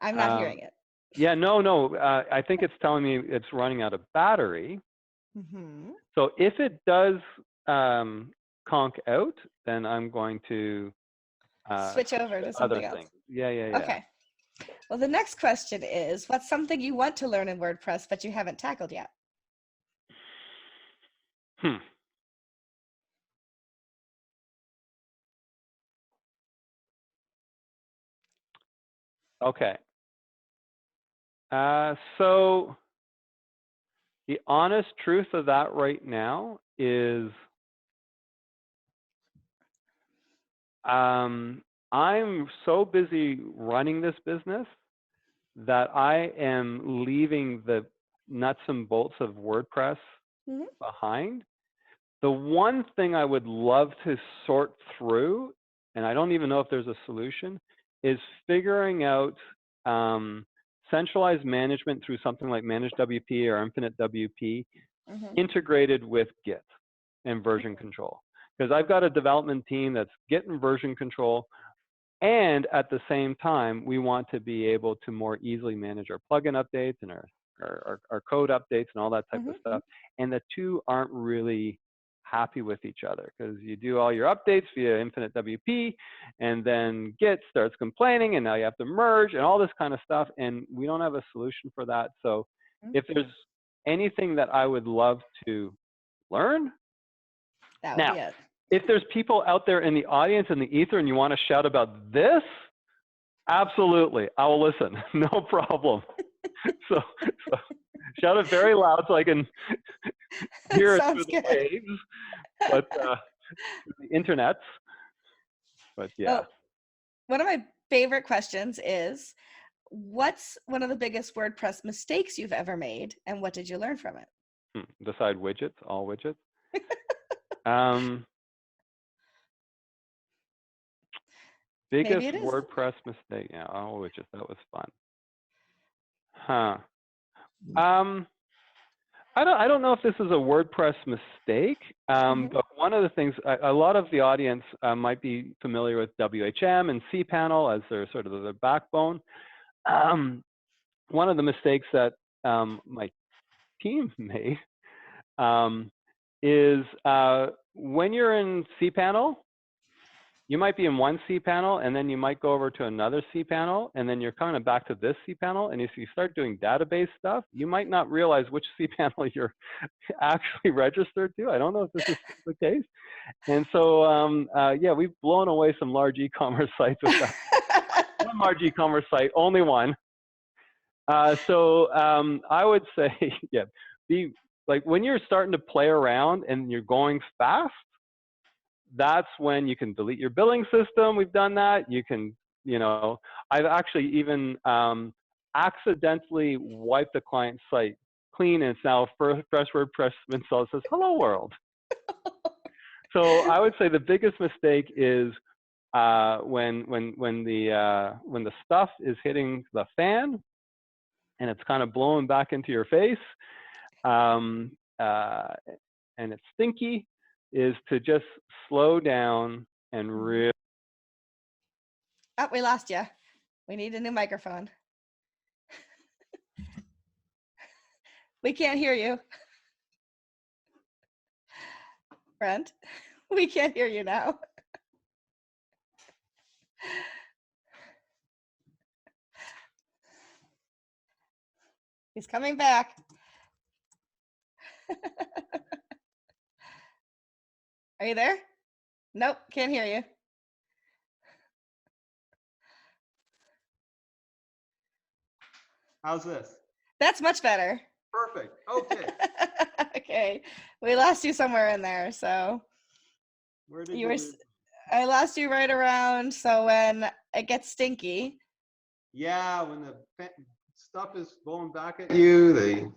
I'm not hearing it. Yeah, no. I think it's telling me it's running out of battery. Mm-hmm. So if it does conk out, then I'm going to switch over to something else. Yeah. Okay. Well, the next question is, what's something you want to learn in WordPress but you haven't tackled yet? Okay. So the honest truth of that right now is I'm so busy running this business that I am leaving the nuts and bolts of WordPress behind. The one thing I would love to sort through, and I don't even know if there's a solution, is figuring out centralized management through something like Managed WP or Infinite WP integrated with Git and version control. Because I've got a development team that's Git and version control, and at the same time, we want to be able to more easily manage our plugin updates and our code updates and all that type of stuff. And the two aren't really happy with each other, because you do all your updates via Infinite WP, and then Git starts complaining, and now you have to merge and all this kind of stuff, and we don't have a solution for that. So if there's anything that I would love to learn, that would be it. If there's people out there in the audience, in the ether, and you want to shout about this, absolutely, I will listen. No problem. So shout it very loud so I can hear it through the waves, but the internet. But yeah. Well, one of my favorite questions is, what's one of the biggest WordPress mistakes you've ever made, and what did you learn from it? Beside widgets, all widgets. Biggest WordPress mistake. Yeah, all widgets. That was fun. I don't know if this is a WordPress mistake, but one of the things, a lot of the audience might be familiar with WHM and cPanel as their sort of their backbone. One of the mistakes that my team made is when you're in cPanel, you might be in one cPanel, and then you might go over to another cPanel, and then you're kind of back to this cPanel. And if you start doing database stuff, you might not realize which cPanel you're actually registered to. I don't know if this is the case. And so, yeah, we've blown away some large e-commerce sites with that. large e-commerce site, only one. So I would say, yeah, be like when you're starting to play around and you're going fast, that's when you can delete your billing system. We've done that. You can, I've actually even accidentally wiped the client site clean, and it's now fresh WordPress install. It says "Hello World." So I would say the biggest mistake is when the stuff is hitting the fan and it's kind of blowing back into your face, and it's stinky, is to just slow down and really. Oh, we lost you. We need a new microphone. We can't hear you. Brent, we can't hear you now. He's coming back. Are you there? Nope, can't hear you. How's this? That's much better. Perfect. Okay. Okay, we lost you somewhere in there. So Where did you lose? I lost you right around. So when it gets stinky. Yeah, when the stuff is blowing back at you, the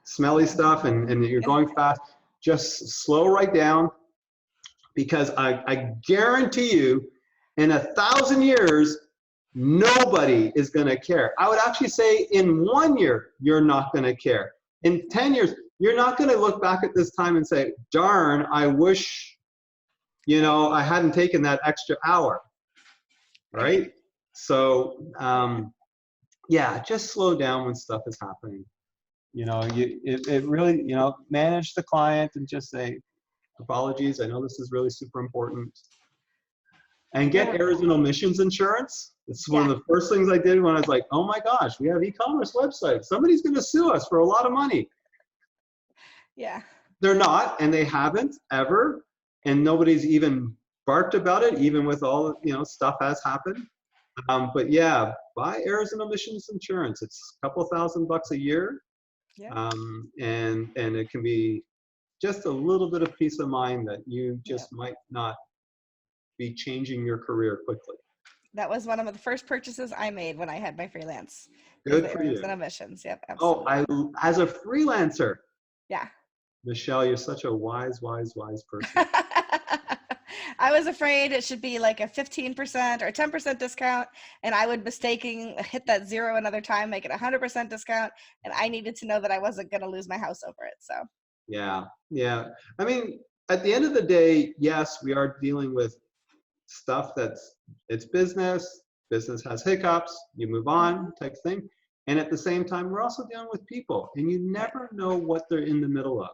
smelly stuff, and you're going fast, just slow right down, because I guarantee you, in 1,000 years, nobody is going to care. I would actually say in 1 year, you're not going to care. In 10 years, you're not going to look back at this time and say, darn, I wish, I hadn't taken that extra hour, right? So, yeah, just slow down when stuff is happening. It really, manage the client and just say, apologies, I know this is really super important. And get errors and omissions insurance. It's one of the first things I did when I was like, oh my gosh, we have e-commerce websites. Somebody's going to sue us for a lot of money. Yeah. They're not, and they haven't ever. And nobody's even barked about it, even with all, stuff has happened. But yeah, buy errors and omissions insurance. It's a couple $1,000 a year. Yeah. And it can be just a little bit of peace of mind that you just might not be changing your career quickly. That was one of the first purchases I made when I had my freelance. Good for you. And omissions. Yep. Absolutely. Oh, as a freelancer. Yeah. Michelle, you're such a wise person. I was afraid it should be like a 15% or 10% discount, and I would mistakenly hit that zero another time, make it 100% discount, and I needed to know that I wasn't going to lose my house over it. So. Yeah. I mean, at the end of the day, yes, we are dealing with stuff it's business has hiccups, you move on type thing. And at the same time, we're also dealing with people, and you never know what they're in the middle of.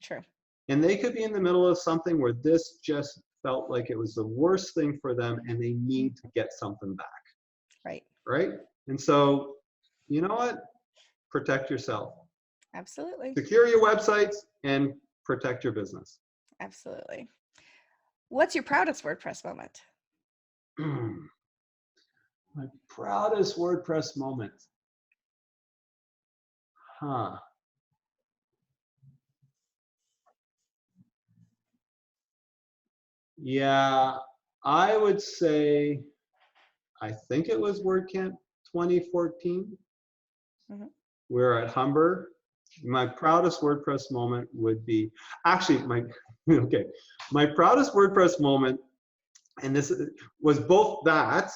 True. And they could be in the middle of something where this just felt like it was the worst thing for them, and they need to get something back. Right. And so, you know what? Protect yourself. Absolutely. Secure your websites and protect your business. Absolutely. What's your proudest WordPress moment? My proudest WordPress moment. Yeah, I would say, I think it was WordCamp 2014. We're at Humber. My proudest WordPress moment would be, actually, my proudest WordPress moment, and this was both that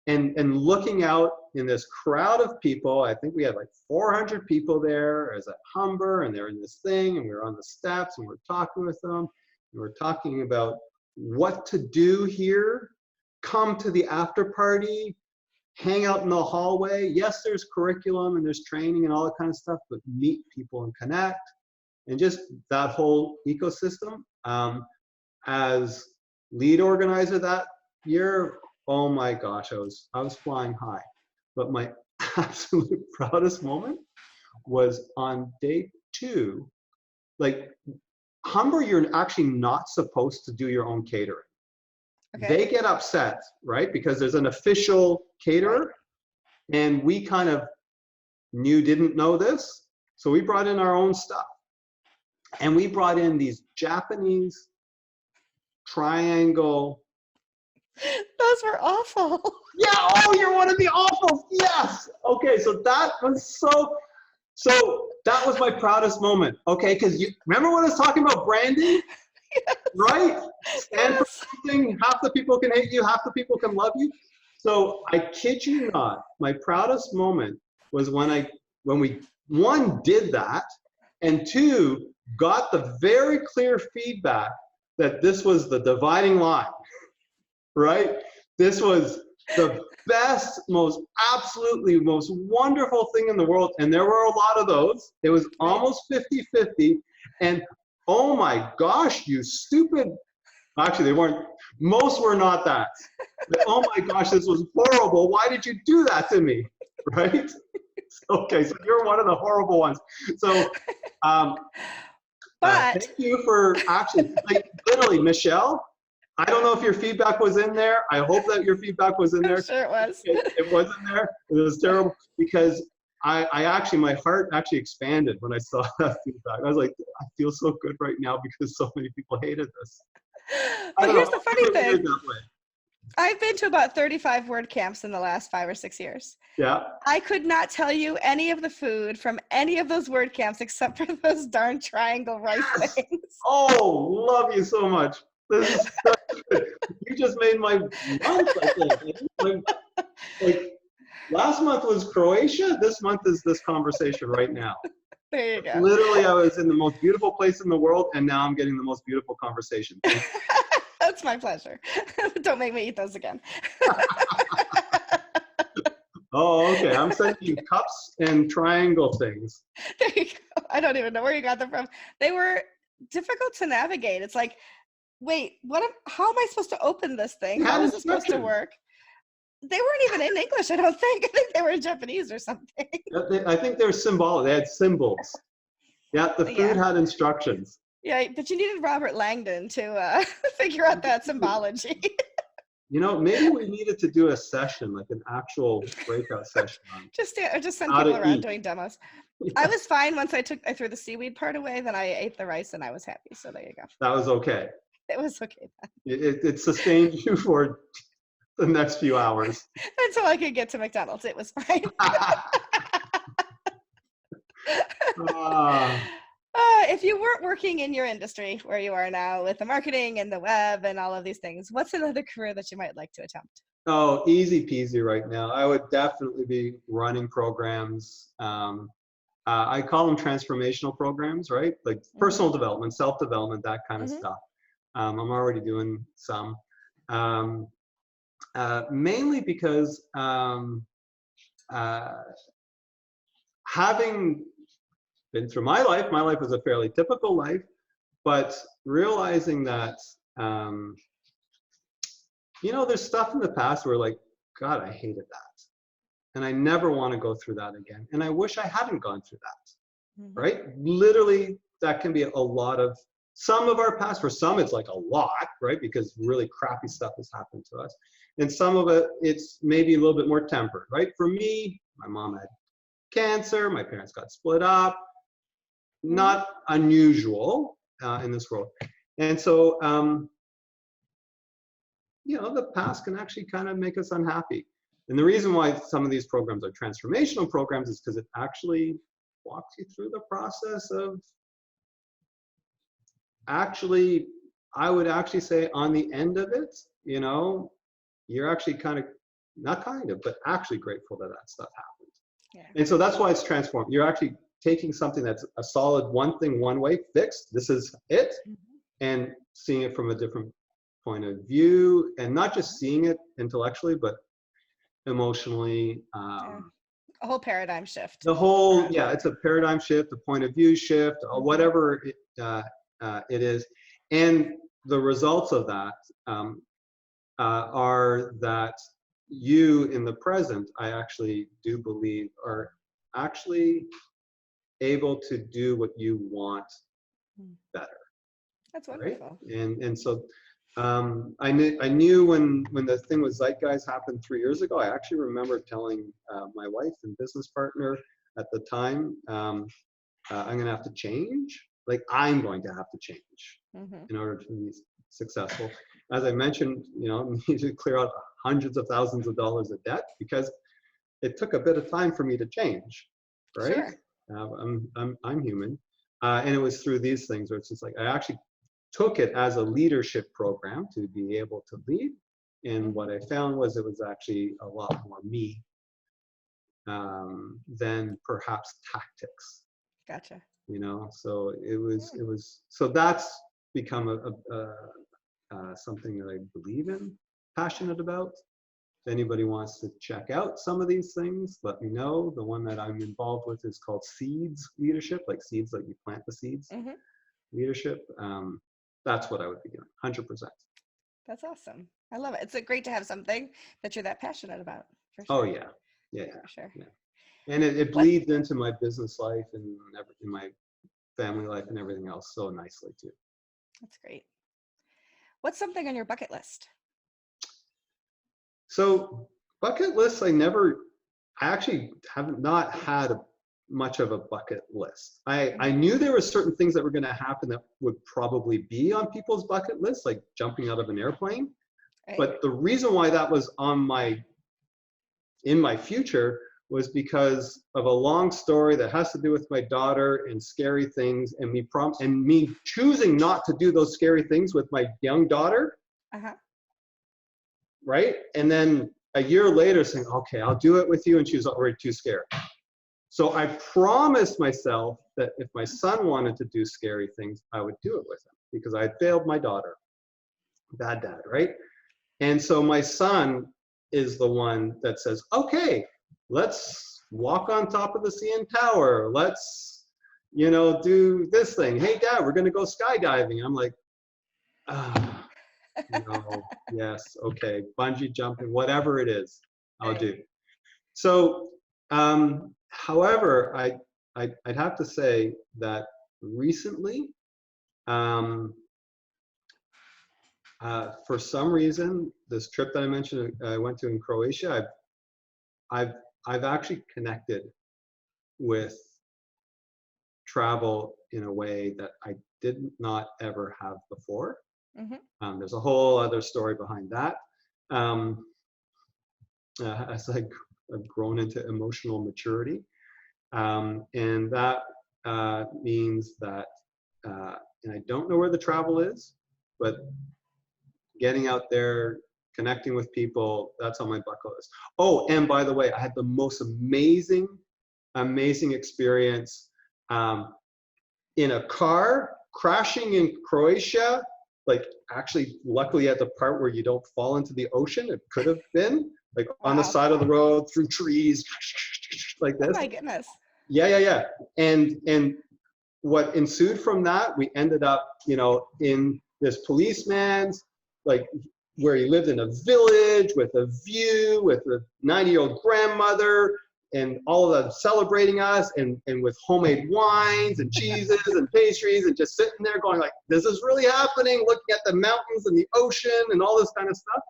and looking out in this crowd of people. I think we had like 400 people there as at Humber, and they're in this thing, and we were on the steps, and we're talking with them, and we're talking about what to do here. Come to the after party, hang out in the hallway. Yes, there's curriculum and there's training and all that kind of stuff, but meet people and connect, and just that whole ecosystem. As lead organizer that year, oh my gosh, I was flying high. But my absolute proudest moment was on day 2. Like, Humber, you're actually not supposed to do your own catering. Okay. They get upset, right? Because there's an official caterer, and we kind of didn't know this, so we brought in our own stuff. And we brought in these Japanese triangle. Those were awful. Yeah, oh, you're one of the awfuls. Yes. Okay, so that was so that was my proudest moment. Okay, because you remember when I was talking about branding? Yes. Right? Stand for something, half the people can hate you, half the people can love you. So I kid you not, my proudest moment was when we, one, did that, and two, got the very clear feedback that this was the dividing line, right? This was the best, absolutely most wonderful thing in the world. And there were a lot of those. It was almost 50-50. And oh my gosh, you stupid. Actually, they weren't. Most were not that. But, oh my gosh, this was horrible. Why did you do that to me? Right? Okay, so you're one of the horrible ones. So, thank you for actually, like, literally, Michelle, I don't know if your feedback was in there. I hope that your feedback was in there. I'm sure it was. It wasn't there. It was terrible because I actually, my heart actually expanded when I saw that feedback. I was like, I feel so good right now because so many people hated this. But here's the funny thing. That way. I've been to about 35 WordCamps in the last 5 or 6 years. Yeah. I could not tell you any of the food from any of those WordCamps except for those darn triangle rice things. Oh, love you so much. This is so good. You just made my month, I think. Like, last month was Croatia. This month is this conversation right now. There you go. Literally, I was in the most beautiful place in the world, and now I'm getting the most beautiful conversation. That's my pleasure. Don't make me eat those again. Oh, okay. I'm sending you cups and triangle things. There you go. I don't even know where you got them from. They were difficult to navigate. It's like, wait, how am I supposed to open this thing? How is it supposed to work? They weren't even in English, I don't think. I think they were in Japanese or something. I think they're symbolic. They had symbols. Yeah, the food had instructions. Yeah, but you needed Robert Langdon to figure out that symbology. You know, maybe we needed to do a session, like an actual breakout session. Just send people around doing demos. Yeah. I was fine once I threw the seaweed part away, then I ate the rice and I was happy. So there you go. That was okay. It was okay then. It sustained you for the next few hours. Until I could get to McDonald's, it was fine. If you weren't working in your industry where you are now with the marketing and the web and all of these things, what's another career that you might like to attempt? Oh, easy peasy right now. I would definitely be running programs. I call them transformational programs, right? Like personal development, self-development, that kind of stuff. I'm already doing some. Mainly because having been through my life was a fairly typical life, but realizing that, you know, there's stuff in the past where like, God, I hated that. And I never want to go through that again. And I wish I hadn't gone through that, right? Literally, that can be a lot of, some of our past, for some it's like a lot, right? Because really crappy stuff has happened to us. And some of it, it's maybe a little bit more tempered, right? For me, my mom had cancer, my parents got split up. Not unusual in this world. And so, you know, the past can actually kind of make us unhappy. And the reason why some of these programs are transformational programs is because it actually walks you through the process of actually, I would actually say on the end of it, you know, you're actually not but actually grateful that that stuff happened. Yeah. And so that's why it's transformed. You're actually taking something that's a solid one thing, one way, fixed, this is it, and seeing it from a different point of view, and not just seeing it intellectually, but emotionally. A whole paradigm shift. The whole, it's a paradigm shift, a point of view shift, whatever it is. And the results of that are that you in the present, I actually do believe, are actually able to do what you want better. That's wonderful. Right? And so I knew when the thing with Zeitgeist happened 3 years ago. I actually remember telling my wife and business partner at the time, I'm going to have to change. Like, I'm going to have to change in order to be successful. As I mentioned, I need to clear out hundreds of thousands of dollars of debt because it took a bit of time for me to change, right? Sure. I'm human, and it was through these things where it's just like I actually took it as a leadership program to be able to lead, and what I found was it was actually a lot more me than perhaps tactics. Gotcha. So it was so that's become something that I believe in, passionate about. If anybody wants to check out some of these things, let me know. The one that I'm involved with is called Seeds Leadership, like seeds, like you plant the seeds. Leadership. That's what I would be doing, 100%. That's awesome. I love it. It's great to have something that you're that passionate about. For Oh sure. yeah. For sure. Yeah. And it bleeds into my business life and in my family life and everything else so nicely too. That's great. What's something on your bucket list? So bucket lists, I actually have not had much of a bucket list. I knew there were certain things that were going to happen that would probably be on people's bucket list, like jumping out of an airplane. Right. But the reason why that was in my future was because of a long story that has to do with my daughter and scary things, and me choosing not to do those scary things with my young daughter. Right? And then a year later saying, okay, I'll do it with you. And she was already too scared. So I promised myself that if my son wanted to do scary things, I would do it with him because I had failed my daughter. Bad dad, right? And so my son is the one that says, okay, let's walk on top of the CN Tower. Let's, do this thing. Hey, Dad, we're going to go skydiving. I'm like, yes, okay, bungee jumping, whatever it is, I'll do. So, however, I'd have to say that recently, for some reason, this trip that I mentioned I went to in Croatia, I've actually connected with travel in a way that I did not ever have before. There's a whole other story behind that. As I've grown into emotional maturity, and that means that, and I don't know where the travel is, but getting out there, connecting with people, that's on my bucket list. Oh, and by the way, I had the most amazing experience in a car crashing in Croatia. Like, actually, luckily at the part where you don't fall into the ocean. It could have been like on the side of the road through trees like this. Oh my goodness. Yeah. And what ensued from that, we ended up, in this policeman's, like, where he lived in a village with a view, with a 90-year-old grandmother, and all of them celebrating us, and with homemade wines and cheeses and pastries, and just sitting there going like, this is really happening, looking at the mountains and the ocean and all this kind of stuff.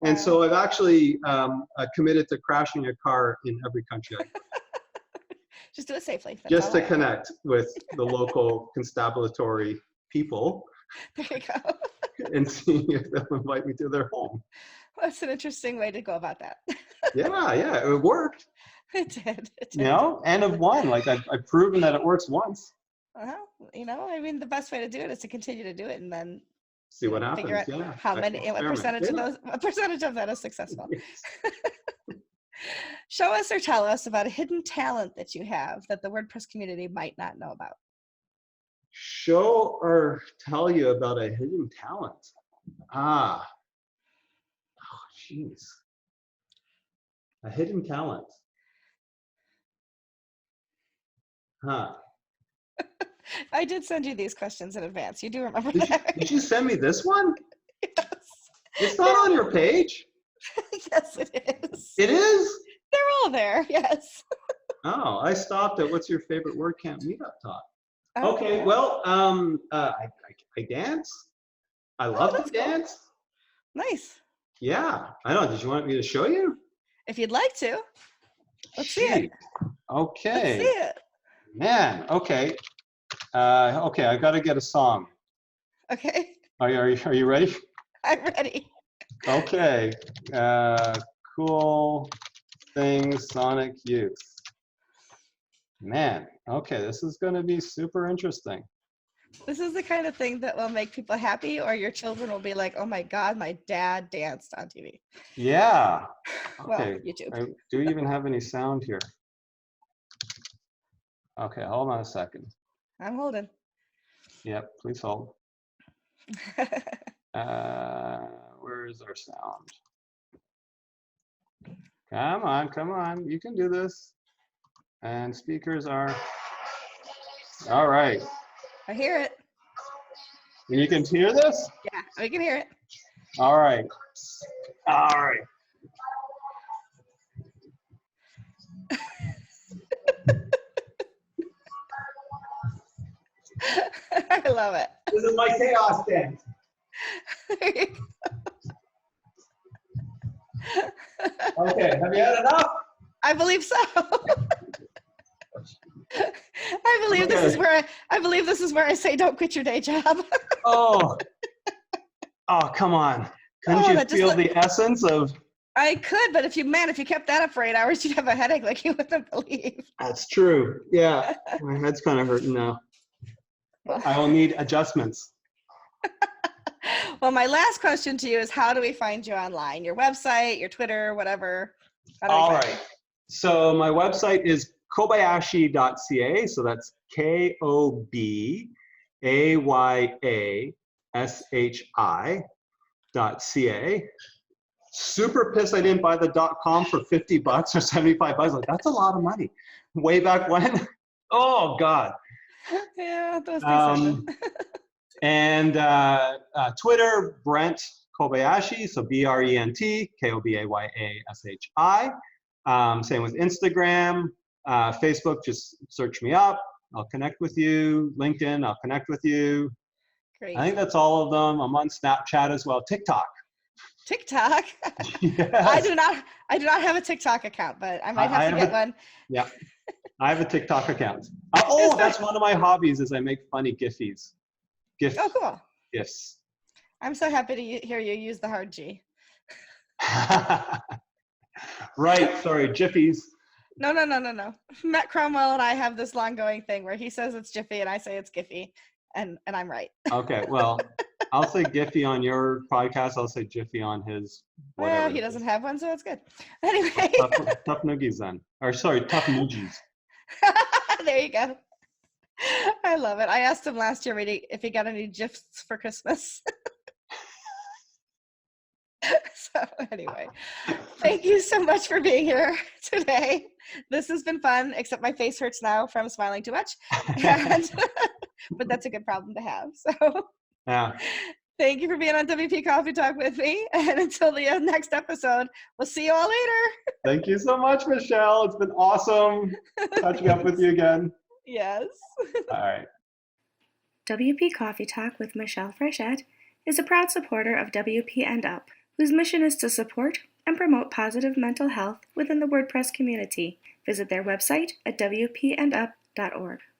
And so I've actually committed to crashing a car in every country I go. Just do it safely. Just to connect with the local constabulary people. There you go. And seeing if they'll invite me to their home. That's an interesting way to go about that. Yeah, it worked. It did. And of one, like I've proven that it works once. Well, the best way to do it is to continue to do it and then see what happens. Figure out how many, what percentage of that is successful. Yes. Show us or tell us about a hidden talent that you have that the WordPress community might not know about. Show or tell you about a hidden talent. Oh, jeez. A hidden talent. Huh. I did send you these questions in advance. You do remember that? Did you send me this one? Yes. It's not on your page. Yes, it is. It is? They're all there, yes. Oh, I stopped at what's your favorite WordCamp meetup talk? Oh, okay, well, I dance. I love to dance. Nice. Yeah. I don't know. Did you want me to show you? If you'd like to. Let's see it. Okay. Let's see it. Man. Okay. Okay. I got to get a song. Okay. Are you ready? I'm ready. Okay. Cool things Sonic Youth. Man. Okay. This is going to be super interesting. This is the kind of thing that will make people happy, or your children will be like, oh my God, my dad danced on TV. Yeah. Okay. Well, YouTube. Do we even have any sound here? Okay, hold on a second. I'm holding. Yep, please hold. Where is our sound? Come on. You can do this. And speakers are, all right. I hear it. And you can hear this? Yeah, we can hear it. All right. All right. I love it. This is my chaos dance. Okay, have you had enough? I believe so. I believe this is where I say don't quit your day job. Oh, come on. Couldn't you feel the essence of? I could, but if you kept that up for 8 hours, you'd have a headache like you wouldn't believe. That's true. Yeah, my head's kind of hurting now. I will need adjustments. Well, my last question to you is, how do we find you online? Your website, your Twitter, whatever. All right. So my website is kobayashi.ca. So that's KOBAYASHI.ca. Super pissed I didn't buy the .com for $50 or $75. Like, that's a lot of money. Way back when. Oh God. Yeah, those things and Twitter, Brent Kobayashi, so Brent Kobayashi. Same with Instagram, Facebook. Just search me up. I'll connect with you. LinkedIn, I'll connect with you. Great. I think that's all of them. I'm on Snapchat as well. TikTok. TikTok. Yes. I do not have a TikTok account, but I might have to get one. Yeah, I have a TikTok account. Oh, that's one of my hobbies is I make funny GIFs. Oh, cool. GIFs. I'm so happy to hear you use the hard G. Right, sorry, Jiffies. No. Matt Cromwell and I have this long going thing where he says it's Jiffy and I say it's Giphy, and I'm right. Okay, well, I'll say Giphy on your podcast. I'll say Jiffy on his. Whatever. Well, he doesn't have one, so it's good. Anyway. Tough noogies then. Or sorry, tough noogies. There you go. I love it. I asked him last year if he got any gifts for Christmas. So anyway, thank you so much for being here today. This has been fun, except my face hurts now from smiling too much. But that's a good problem to have. So yeah. Thank you for being on WP Coffee Talk with me. And until the next episode, we'll see you all later. Thank you so much, Michelle. It's been awesome catching up with you again. Yes. All right. WP Coffee Talk with Michelle Frechette is a proud supporter of WP and Up, whose mission is to support and promote positive mental health within the WordPress community. Visit their website at wpandup.org.